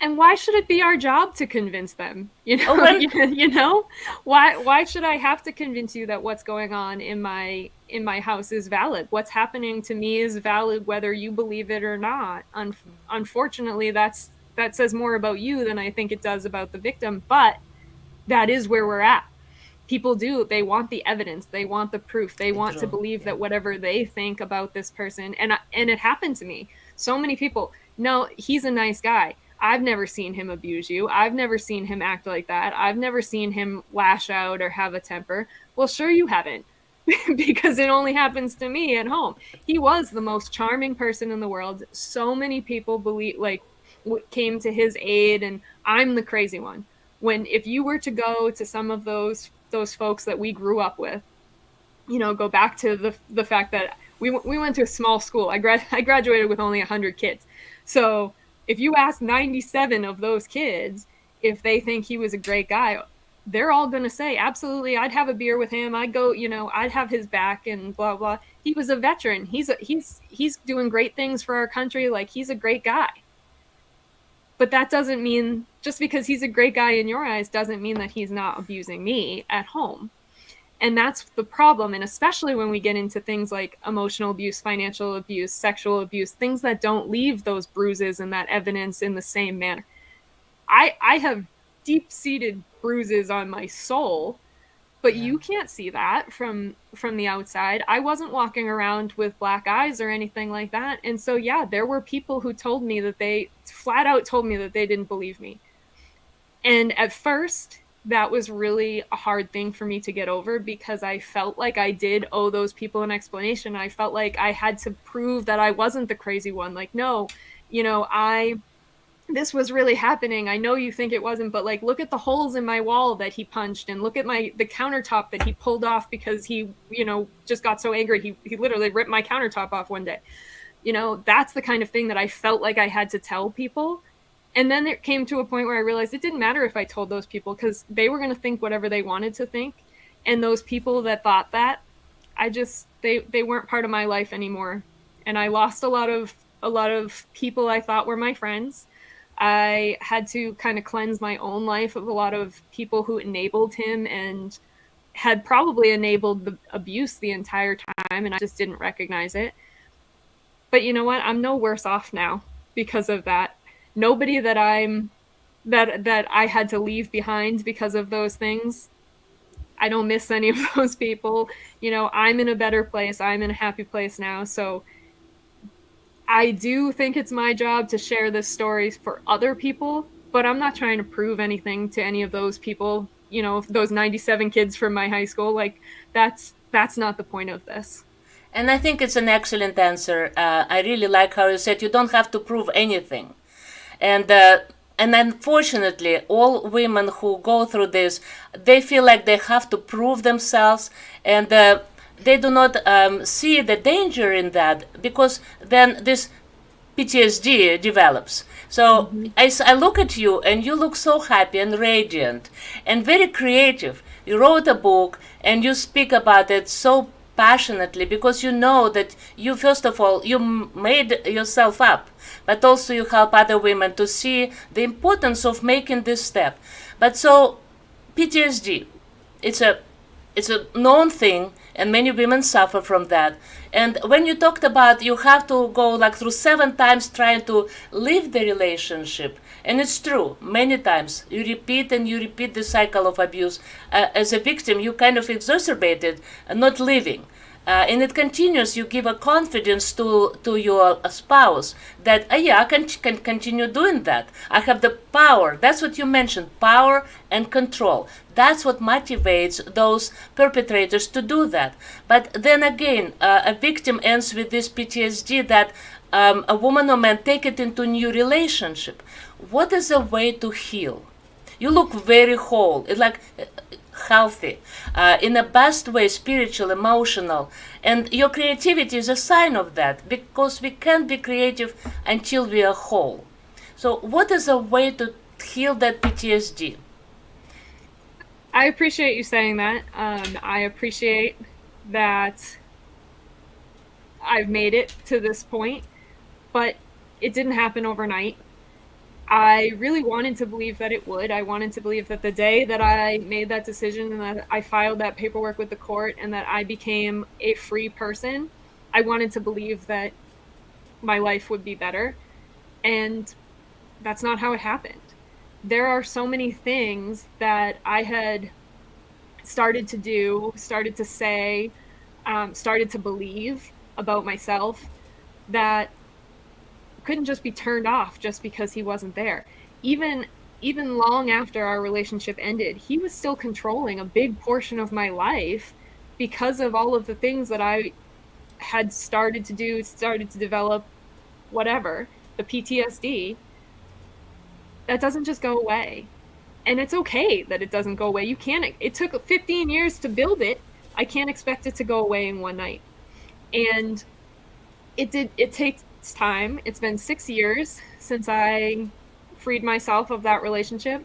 Speaker 2: and why should it be our job to convince them?
Speaker 1: Oh, well,
Speaker 2: You know, why should I have to convince you that what's going on in my house is valid? What's happening to me is valid, whether you believe it or not. Unfortunately, that says more about you than I think it does about the victim. But that is where we're at. People do, they want the evidence, they want the proof, they want to
Speaker 1: true.
Speaker 2: believe
Speaker 1: Yeah.
Speaker 2: that whatever they think about this person, and it happened to me. So many people, no, he's a nice guy. I've never seen him abuse you. I've never seen him act like that. I've never seen him lash out or have a temper. Well, sure you haven't. Because it only happens to me at home. He was the most charming person in the world. So many people believe, like, came to his aid, and I'm the crazy one. When if you were to go to some of those folks that we grew up with, go back to the fact that we went to a small school. I graduated with only 100 kids. So if you ask 97 of those kids if they think he was a great guy, they're all going to say, absolutely, I'd have a beer with him. I'd go, I'd have his back and blah, blah. He was a veteran. He's doing great things for our country. Like, he's a great guy. But that doesn't mean, just because he's a great guy in your eyes doesn't mean that he's not abusing me at home. And that's the problem. And especially when we get into things like emotional abuse, financial abuse, sexual abuse, things that don't leave those bruises and that evidence in the same manner. I have deep-seated bruises on my soul, but
Speaker 1: Yeah.
Speaker 2: you can't see that from the outside. I wasn't walking around with black eyes or anything like that. And so, yeah, there were people who told me that they flat out told me that they didn't believe me. And at first, that was really a hard thing for me to get over, because I felt like I did owe those people an explanation. I felt like I had to prove that I wasn't the crazy one. Like, no, I this was really happening. I know you think it wasn't, but, like, look at the holes in my wall that he punched, and look at the countertop that he pulled off because he, just got so angry. He literally ripped my countertop off one day. That's the kind of thing that I felt like I had to tell people. And then it came to a point where I realized it didn't matter if I told those people, because they were going to think whatever they wanted to think. And those people that thought that, they weren't part of my life anymore. And I lost a lot of people I thought were my friends. I had to kind of cleanse my own life of a lot of people who enabled him and had probably enabled the abuse the entire time, and I just didn't recognize it. But you know what? I'm no worse off now because of that. Nobody that I had to leave behind because of those things. I don't miss any of those people. I'm in a better place. I'm in a happy place now. So I do think it's my job to share this story for other people, but I'm not trying to prove anything to any of those people, those 97 kids from my high school. Like, that's not the point of this.
Speaker 1: And I think it's an excellent answer. I really like how you said you don't have to prove anything. And unfortunately, all women who go through this, they feel like they have to prove themselves, and they do not see the danger in that, because then this PTSD develops. So I look at you, and you look so happy and radiant and very creative. You wrote a book and you speak about it so passionately, because you know that you, first of all, you made yourself up, but also you help other women to see the importance of making this step. But so PTSD, it's a known thing, and many women suffer from that. And when you talked about you have to go like through 7 times trying to leave the relationship, and it's true, many times you repeat and you repeat the cycle of abuse. As a victim, you kind of exacerbate it, not leaving. And it continues. You give a confidence to your spouse that, yeah, I can continue doing that. I have the power. That's what you mentioned, power and control. That's what motivates those perpetrators to do that. But then again, a victim ends with this PTSD that a woman or man take it into a new relationship. What is a way to heal? You look very whole. It's like healthy, in the best way, spiritual, emotional. And your creativity is a sign of that, because we can't be creative until we are whole. So what is a way to heal that PTSD?
Speaker 2: I appreciate you saying that. I appreciate that I've made it to this point, but it didn't happen overnight. I really wanted to believe that it would. I wanted to believe that the day that I made that decision and that I filed that paperwork with the court and that I became a free person, I wanted to believe that my life would be better. And that's not how it happened. There are so many things that I had started to do, started to say, started to believe about myself that couldn't just be turned off just because he wasn't there. Even even long after our relationship ended, he was still controlling a big portion of my life because of all of the things that I had started to do, started to develop, whatever, the PTSD. That doesn't just go away. And it's okay that it doesn't go away. You can't, it took 15 years to build it. I can't expect it to go away in one night. And it takes time. It's been 6 years since I freed myself of that relationship.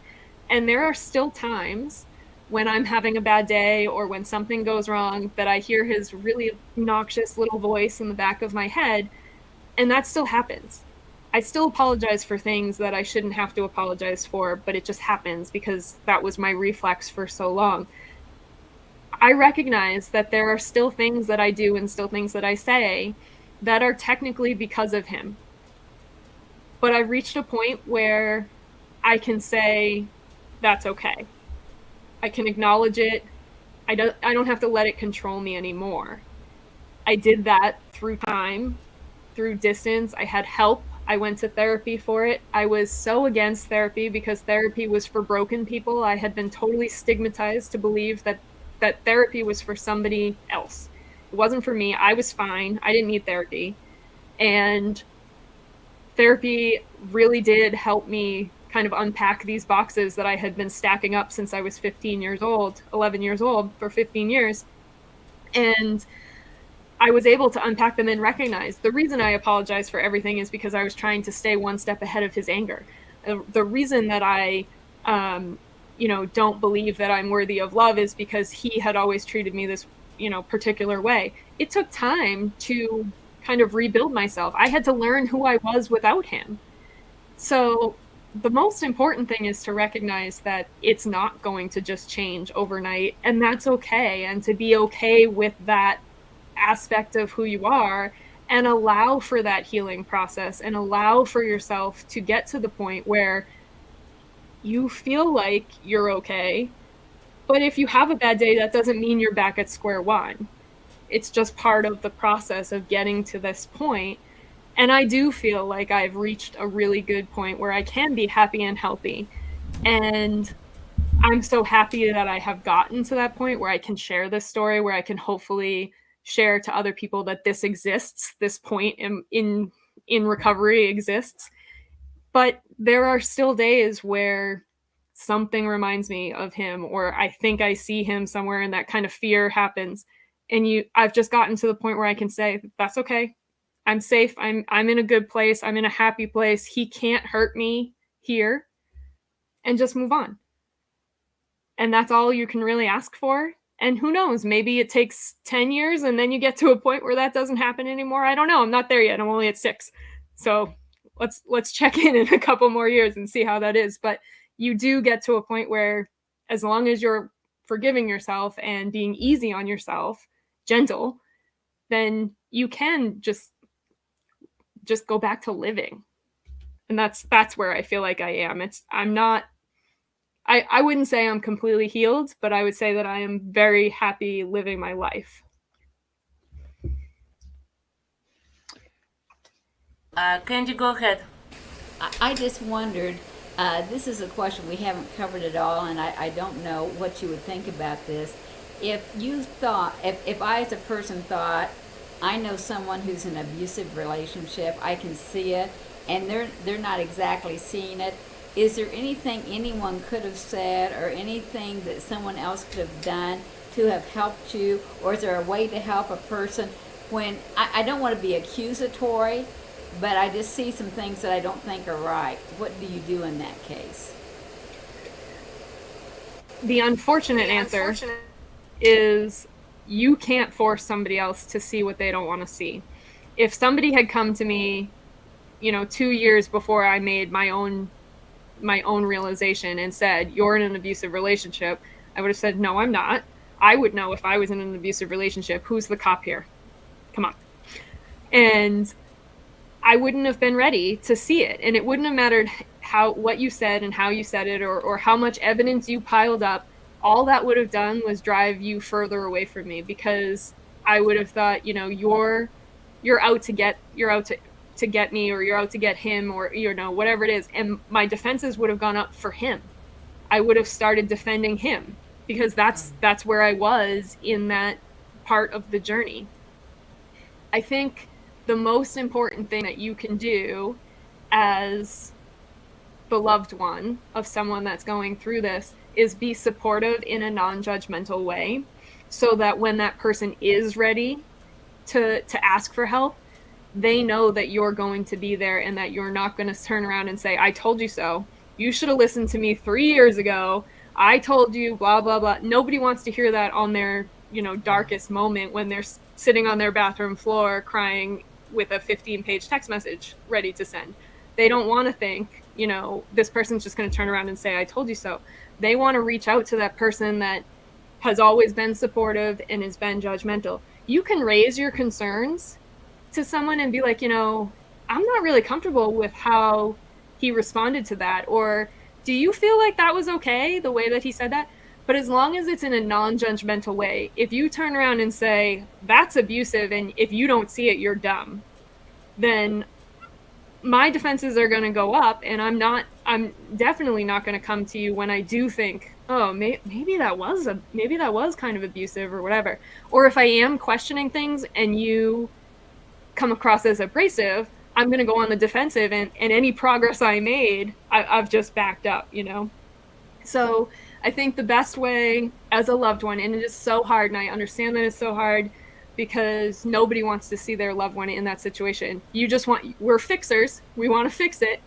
Speaker 2: And there are still times when I'm having a bad day or when something goes wrong that I hear his really obnoxious little voice in the back of my head. And that still happens. I still apologize for things that I shouldn't have to apologize for, but it just happens because that was my reflex for so long. I recognize that there are still things that I do and still things that I say that are technically because of him. But I've reached a point where I can say that's okay. I can acknowledge it. I don't have to let it control me anymore. I did that through time, through distance. I had help. I went to therapy for it. I was so against therapy because therapy was for broken people. I had been totally stigmatized to believe that therapy was for somebody else. It wasn't for me. I was fine. I didn't need therapy. And therapy really did help me kind of unpack these boxes that I had been stacking up since I was 15 years old, 11 years old for 15 years. And I was able to unpack them and recognize the reason I apologize for everything is because I was trying to stay one step ahead of his anger. The reason that I, don't believe that I'm worthy of love is because he had always treated me this, particular way. It took time to kind of rebuild myself. I had to learn who I was without him. So the most important thing is to recognize that it's not going to just change overnight, and that's okay, and to be okay with that aspect of who you are and allow for that healing process and allow for yourself to get to the point where you feel like you're okay. But if you have a bad day, that doesn't mean you're back at square one. It's just part of the process of getting to this point. And I do feel like I've reached a really good point where I can be happy and healthy. And I'm so happy that I have gotten to that point where I can share this story, where I can hopefully share to other people that this exists, this point in recovery exists. But there are still days where something reminds me of him, or I think I see him somewhere and that kind of fear happens. And I've just gotten to the point where I can say, that's okay. I'm safe. I'm in a good place. I'm in a happy place. He can't hurt me here, and just move on. And that's all you can really ask for. And who knows, maybe it takes 10 years and then you get to a point where that doesn't happen anymore. I don't know. I'm not there yet. I'm only at 6. So let's check in a couple more years and see how that is. But you do get to a point where, as long as you're forgiving yourself and being easy on yourself, gentle, then you can just go back to living. And that's where I feel like I am. I'm not, I wouldn't say I'm completely healed, but I would say that I am very happy living my life.
Speaker 1: Candy, go ahead.
Speaker 3: I just wondered, this is a question we haven't covered at all, and I don't know what you would think about this. If you thought, if I as a person thought, I know someone who's in an abusive relationship, I can see it, and they're not exactly seeing it. Is there anything anyone could have said or anything that someone else could have done to have helped you? Or is there a way to help a person when, I don't want to be accusatory, but I just see some things that I don't think are right? What do you do in that case?
Speaker 2: The unfortunate answer is you can't force somebody else to see what they don't want to see. If somebody had come to me, 2 years before I made my own realization and said, "You're in an abusive relationship," I would have said, "No, I'm not." I would know if I was in an abusive relationship. Who's the cop here? Come on. And I wouldn't have been ready to see it. And it wouldn't have mattered what you said and how you said it, or how much evidence you piled up. All that would have done was drive you further away from me, because I would have thought, you're out to get me, or you're out to get him, or whatever it is. And my defenses would have gone up for him. I would have started defending him, because that's where I was in that part of the journey. I think the most important thing that you can do as the loved one of someone that's going through this is be supportive in a non-judgmental way, so that when that person is ready to ask for help, they know that you're going to be there, and that you're not going to turn around and say, "I told you so. You should have listened to me 3 years ago. I told you, blah, blah, blah." Nobody wants to hear that on their, darkest moment, when they're sitting on their bathroom floor crying with a 15-page text message ready to send. They don't want to think, this person's just going to turn around and say, "I told you so." They want to reach out to that person that has always been supportive and has been judgmental. You can raise your concerns to someone and be like, "I'm not really comfortable with how he responded to that," or "Do you feel like that was okay, the way that he said that?" But as long as it's in a non-judgmental way, if you turn around and say, "That's abusive, and if you don't see it, you're dumb," then my defenses are going to go up, and I'm definitely not going to come to you when I do think, "Oh, maybe that was kind of abusive," or whatever. Or if I am questioning things and you come across as abrasive, I'm going to go on the defensive, and any progress I made, I've just backed up, So I think the best way as a loved one, and it is so hard, and I understand that it's so hard, because nobody wants to see their loved one in that situation. We're fixers. We want to fix it.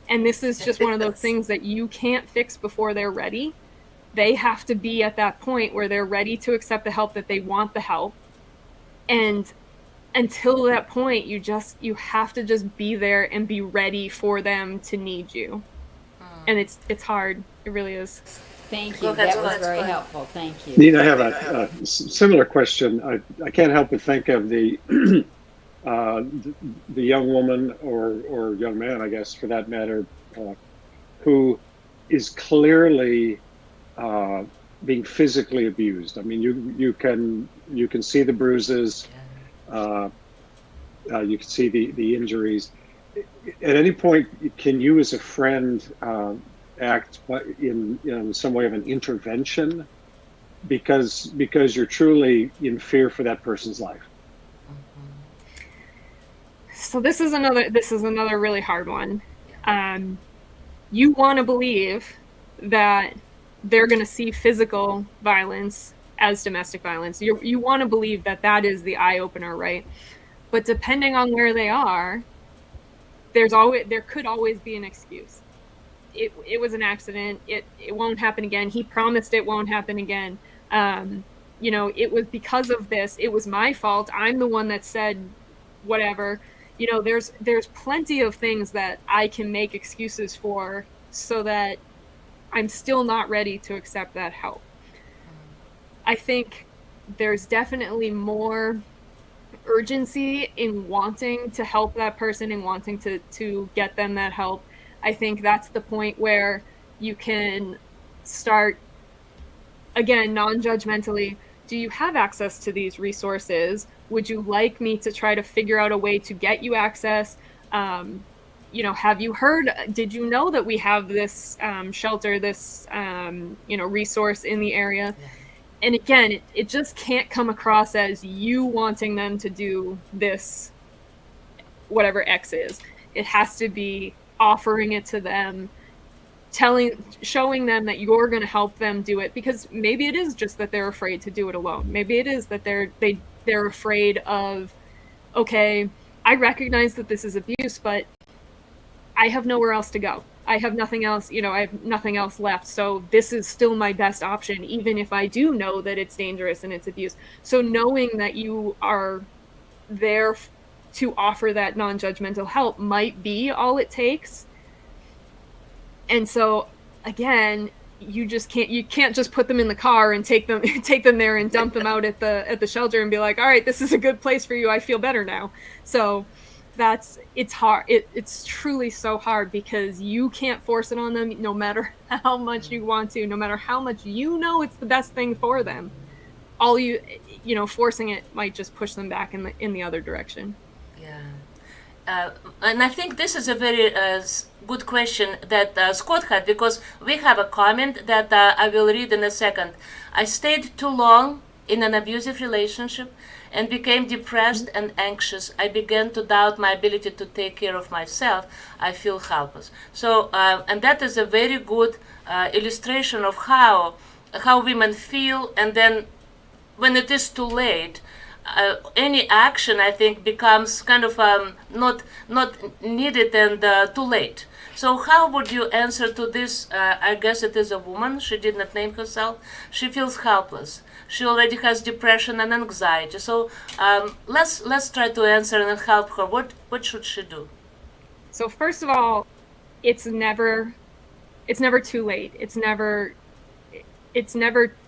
Speaker 2: And this is just one of those things that you can't fix before they're ready. They have to be at that point where they're ready to accept the help, that they want the help. And until that point, you have to just be there and be ready for them to need you. And it's hard. It really is.
Speaker 3: Thank you. That was very helpful. Thank you.
Speaker 4: Nina, I have a similar question. I can't help but think of the young woman or young man, I guess, for that matter, who is clearly being physically abused. I mean, you can see the bruises, you can see the injuries. At any point, can you, as a friend, act in some way of an intervention, because you're truly in fear for that person's life?
Speaker 2: So this is another really hard one. You want to believe that they're going to see physical violence as domestic violence. You want to believe that is the eye opener, right? But depending on where they are, there could always be an excuse. It was an accident. It won't happen again. He promised it won't happen again. It was because of this. It was my fault. I'm the one that said whatever. There's plenty of things that I can make excuses for, so that I'm still not ready to accept that help. I think there's definitely more urgency in wanting to help that person and wanting to get them that help. I think that's the point where you can start, again, non-judgmentally. Do you have access to these resources? Would you like me to try to figure out a way to get you access? Have you heard, did you know that we have this shelter, this, resource in the area? Yeah. And again, it just can't come across as you wanting them to do this, whatever X is. It has to be offering it to them, showing them that you're going to help them do it, because maybe it is just that they're afraid to do it alone. Maybe it is that they're afraid of, okay, I recognize that this is abuse, but I have nowhere else to go. I have nothing else, I have nothing else left. So this is still my best option, even if I do know that it's dangerous and it's abuse. So knowing that you are there to offer that non-judgmental help might be all it takes. And so again, you can't just put them in the car and take them there and dump them out at the shelter and be like, all right, this is a good place for you, I feel better now. So it's hard. It's truly so hard because you can't force it on them, no matter how much you want to, no matter how much it's the best thing for them. All forcing it might just push them back in the other direction.
Speaker 1: Yeah. And I think this is a very good question that Scott had, because we have a comment that I will read in a second. I stayed too long in an abusive relationship and became depressed and anxious. I began to doubt my ability to take care of myself. I feel helpless. So, and that is a very good illustration of how women feel, and then when it is too late, any action, I think, becomes kind of not needed and too late. So how would you answer to this? I guess it is a woman. She did not name herself. She feels helpless. She already has depression and anxiety. So let's try to answer and help her. What should she do?
Speaker 2: So first of all, it's never too late. It's never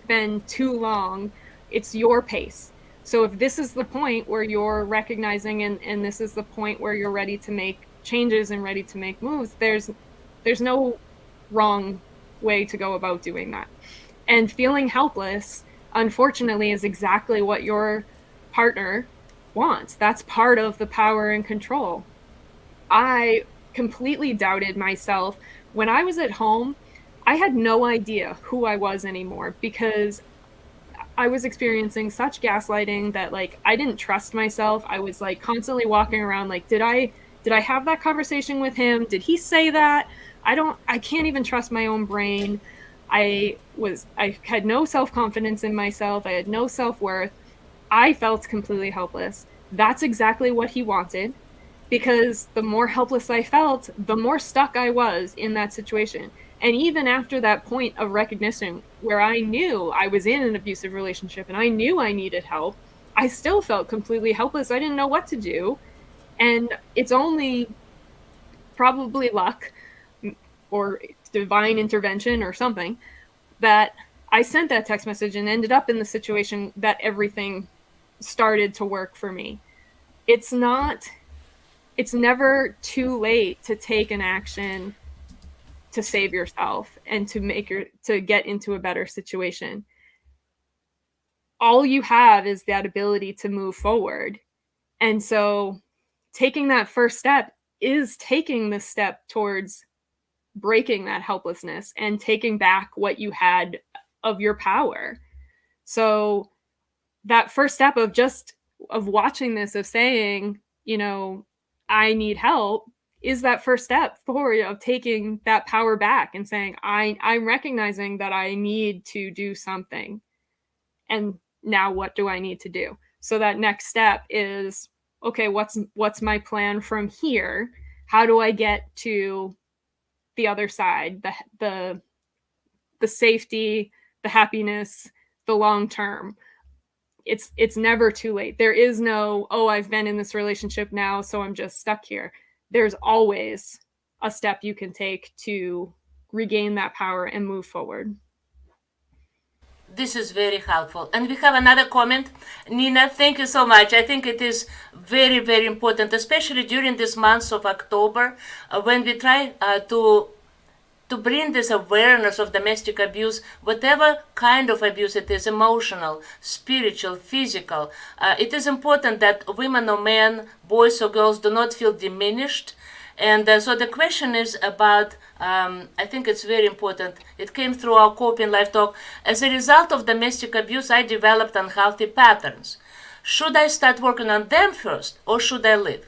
Speaker 2: been too long. It's your pace. So if this is the point where you're recognizing and this is the point where you're ready to make changes and ready to make moves, there's no wrong way to go about doing that. And feeling helpless, unfortunately, is exactly what your partner wants. That's part of the power and control. I completely doubted myself. When I was at home, I had no idea who I was anymore because I was experiencing such gaslighting that like I didn't trust myself. I was like constantly walking around like, did I have that conversation with him? Did he say that? I can't even trust my own brain. I had no self-confidence in myself. I had no self-worth. I felt completely helpless. That's exactly what he wanted, because the more helpless I felt, the more stuck I was in that situation. And even after that point of recognition where I knew I was in an abusive relationship and I knew I needed help, I still felt completely helpless. I didn't know what to do. And it's only probably luck or divine intervention or something that I sent that text message and ended up in the situation that everything started to work for me. It's never too late to take an action to save yourself and to get into a better situation. All you have is that ability to move forward. And so taking that first step is taking the step towards breaking that helplessness and taking back what you had of your power. So that first step of watching this, of saying, I need help, is that first step forward of taking that power back and saying, I'm recognizing that I need to do something. And now what do I need to do? So that next step is, okay, what's my plan from here? How do I get to the other side, the safety, the happiness, the long term? It's never too late. There is no, oh, I've been in this relationship now, so I'm just stuck here. There's always a step you can take to regain that power and move forward.
Speaker 1: This is very helpful. And we have another comment. Nina, thank you so much. I think it is very, very important, especially during this month of October, when we try to bring this awareness of domestic abuse, whatever kind of abuse it is, emotional, spiritual, physical. It is important that women or men, boys or girls, do not feel diminished. And so the question is about, I think it's very important. It came through our Coping Life Talk. As a result of domestic abuse, I developed unhealthy patterns. Should I start working on them first, or should I leave?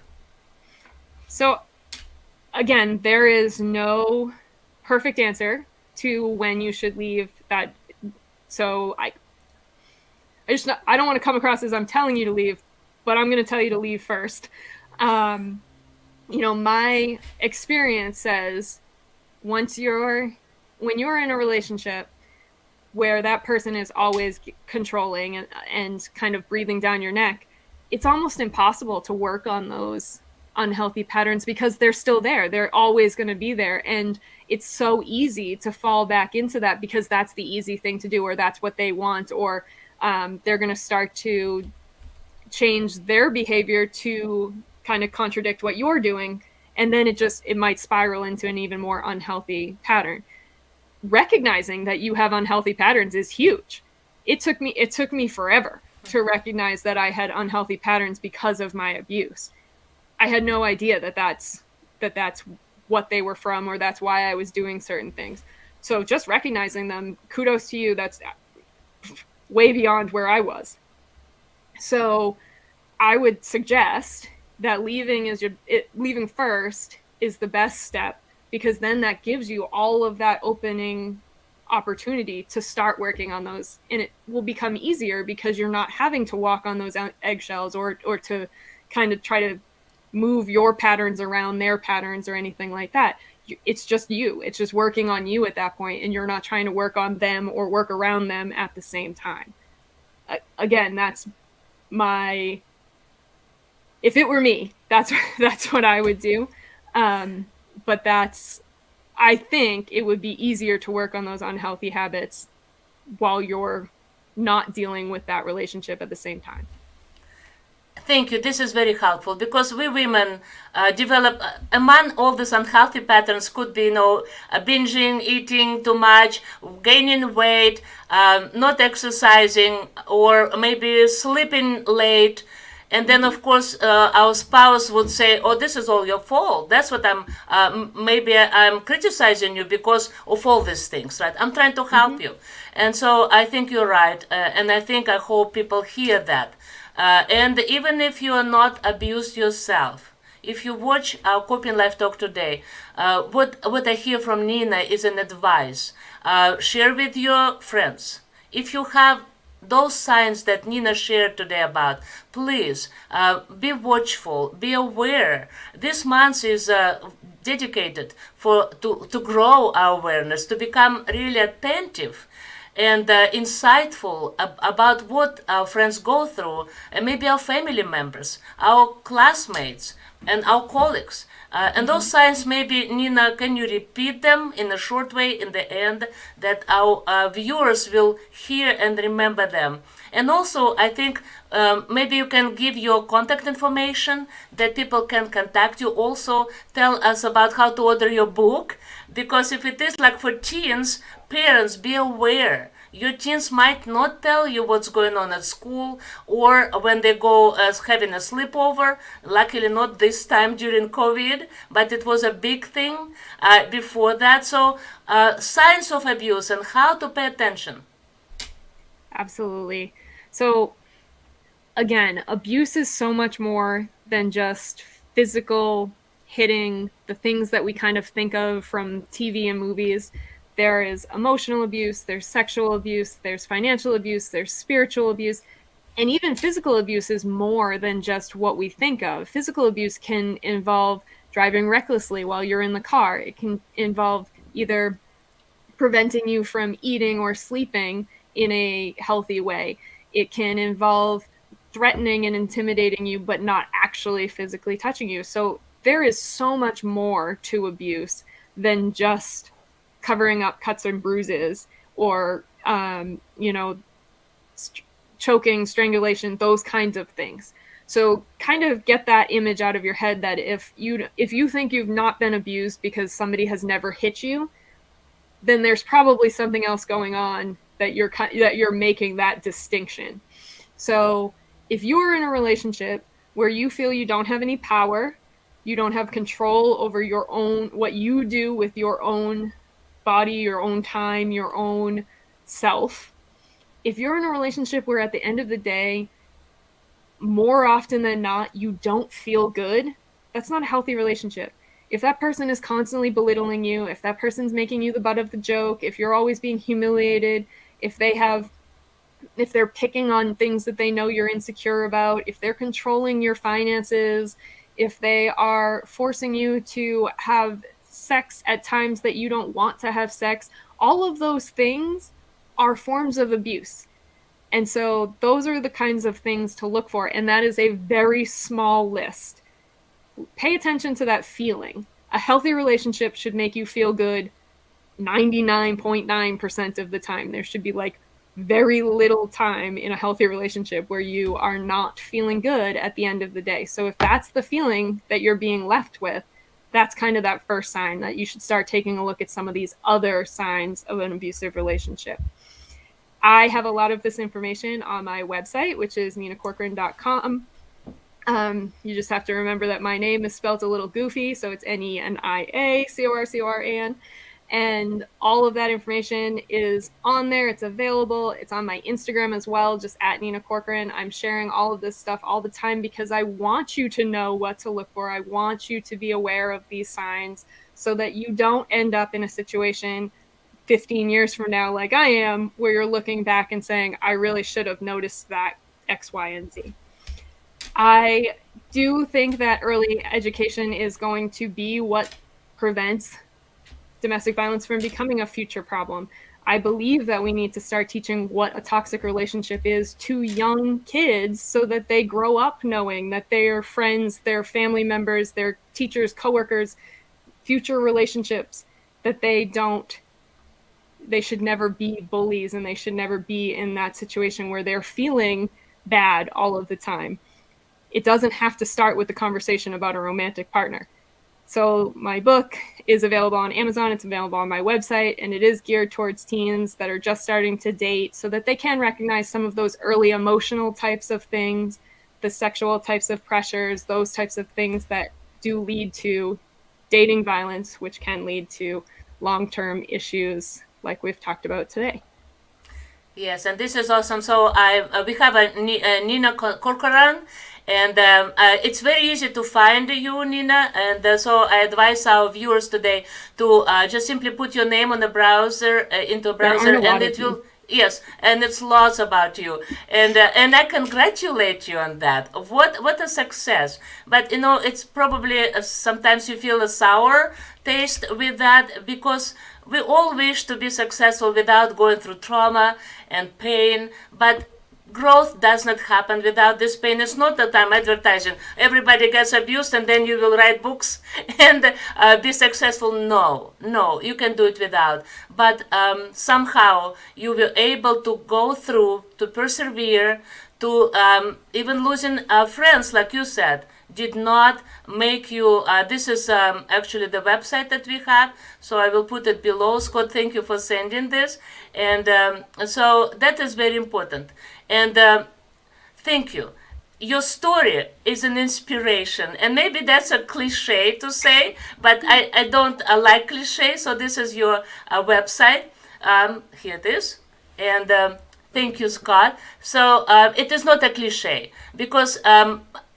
Speaker 2: So, again, there is no perfect answer to when you should leave that. So I don't want to come across as I'm telling you to leave, but I'm going to tell you to leave first. My experience says when you're in a relationship where that person is always controlling and kind of breathing down your neck, it's almost impossible to work on those unhealthy patterns because they're still there. They're always going to be there. And it's so easy to fall back into that because that's the easy thing to do, or that's what they want, or they're going to start to change their behavior to kind of contradict what you're doing. And then it might spiral into an even more unhealthy pattern. Recognizing that you have unhealthy patterns is huge. It took me forever to recognize that I had unhealthy patterns because of my abuse. I had no idea that that's what they were from, or that's why I was doing certain things. So just recognizing them, kudos to you. That's way beyond where I was. So I would suggest that leaving first is the best step, because then that gives you all of that opening opportunity to start working on those, and it will become easier because you're not having to walk on those eggshells or to kind of try to move your patterns around their patterns or anything like that. It's just you. It's just working on you at that point, and you're not trying to work on them or work around them at the same time. Again, that's my, if it were me, that's what I would do. But I think it would be easier to work on those unhealthy habits while you're not dealing with that relationship at the same time.
Speaker 1: Thank you. This is very helpful because we women develop, among all these unhealthy patterns could be, binging, eating too much, gaining weight, not exercising, or maybe sleeping late. And then, of course, our spouse would say, "Oh, this is all your fault. That's what maybe I'm criticizing you because of all these things, right? I'm trying to help you." And so I think you're right. And I hope people hear that. And even if you are not abused yourself, if you watch our Coping Life Talk today, what I hear from Nina is an advice. Share with your friends. If you have those signs that Nina shared today about, please be watchful, be aware. This month is dedicated to grow our awareness, to become really attentive and insightful about what our friends go through, and maybe our family members, our classmates, and our colleagues. And those signs, maybe, Nina, can you repeat them in a short way in the end, that our viewers will hear and remember them? And also, I think maybe you can give your contact information that people can contact you. Also, tell us about how to order your book, because if it is like for teens, parents, be aware. Your teens might not tell you what's going on at school or when they go having a sleepover. Luckily, not this time during COVID, but it was a big thing before that. So, signs of abuse and how to pay attention.
Speaker 2: Absolutely. So, again, abuse is so much more than just physical hitting, the things that we kind of think of from TV and movies. There is emotional abuse, there's sexual abuse, there's financial abuse, there's spiritual abuse, and even physical abuse is more than just what we think of. Physical abuse can involve driving recklessly while you're in the car. It can involve either preventing you from eating or sleeping in a healthy way. It can involve threatening and intimidating you, but not actually physically touching you. So there is so much more to abuse than just covering up cuts and bruises or, choking, strangulation, those kinds of things. So kind of get that image out of your head that if you think you've not been abused because somebody has never hit you, then there's probably something else going on that you're making that distinction. So if you are in a relationship where you feel you don't have any power, you don't have control over your own, what you do with your own body, your own time, your own self. If you're in a relationship where at the end of the day, more often than not, you don't feel good, that's not a healthy relationship. If that person is constantly belittling you, if that person's making you the butt of the joke, if you're always being humiliated, if they're picking on things that they know you're insecure about, if they're controlling your finances, if they are forcing you to have sex at times that you don't want to have sex, all of those things are forms of abuse. And so those are the kinds of things to look for. And that is a very small list. Pay attention to that feeling. A healthy relationship should make you feel good 99.9% of the time. There should be like very little time in a healthy relationship where you are not feeling good at the end of the day. So if that's the feeling that you're being left with, that's kind of that first sign that you should start taking a look at some of these other signs of an abusive relationship. I have a lot of this information on my website, which is neniacorcoran.com. You just have to remember that my name is spelled a little goofy, so it's NENIACORCORAN. And all of that information is on there. It's available. It's on my Instagram as well, just at Nenia Corcoran. I'm sharing all of this stuff all the time because I want you to know what to look for. I want you to be aware of these signs so that you don't end up in a situation 15 years from now, like I am, where you're looking back and saying, I really should have noticed that X, Y, and Z. I do think that early education is going to be what prevents domestic violence from becoming a future problem. I believe that we need to start teaching what a toxic relationship is to young kids so that they grow up knowing that their friends, their family members, their teachers, coworkers, future relationships, that they should never be bullies and they should never be in that situation where they're feeling bad all of the time. It doesn't have to start with the conversation about a romantic partner. So my book is available on Amazon. It's available on my website, and it is geared towards teens that are just starting to date so that they can recognize some of those early emotional types of things, the sexual types of pressures, those types of things that do lead to dating violence, which can lead to long-term issues like we've talked about today.
Speaker 1: Yes, and this is awesome. So we have a Nenia Corcoran, and it's very easy to find you, Nina. And so I advise our viewers today to just simply put your name on the browser into a browser, and it will. Yes, and it's lots about you, and I congratulate you on that. What a success! But it's probably sometimes you feel a sour taste with that because we all wish to be successful without going through trauma and pain, but growth does not happen without this pain. It's not that I'm advertising. Everybody gets abused and then you will write books and be successful. No, you can do it without. But somehow you were able to go through, to persevere, to even losing friends, like you said, did not make you, this is actually the website that we have, so I will put it below. Scott, thank you for sending this. And so that is very important. And thank you. Your story is an inspiration. And maybe that's a cliche to say, but I don't like cliches, so this is your website. Here it is. And thank you, Scott. So it is not a cliche because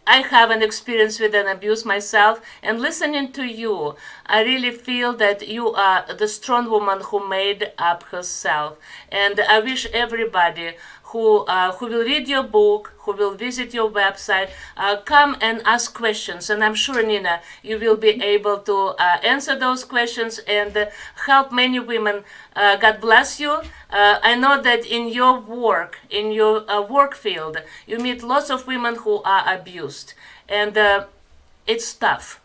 Speaker 1: I have an experience with an abuse myself, and listening to you, I really feel that you are the strong woman who made up herself. And I wish everybody who will read your book, who will visit your website, come and ask questions. And I'm sure, Nina, you will be able to answer those questions and help many women. God bless you. I know that in your work, in your work field, you meet lots of women who are abused. And it's tough.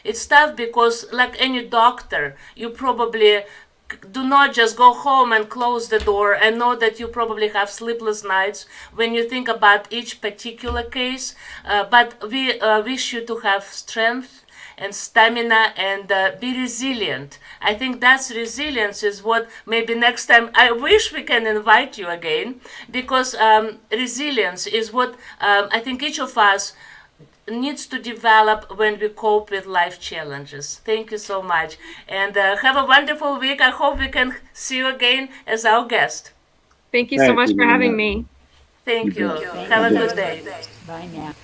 Speaker 1: It's tough because, like any doctor, you probably do not just go home and close the door and know that you probably have sleepless nights when you think about each particular case. But we wish you to have strength and stamina and be resilient. I think that's resilience is what maybe next time I wish we can invite you again, because resilience is what I think each of us needs to develop when we cope with life challenges. Thank you so much. And have a wonderful week. I hope we can see you again as our guest.
Speaker 2: Thank you so much for having me.
Speaker 1: Thank you. Have a good day.
Speaker 3: Bye now.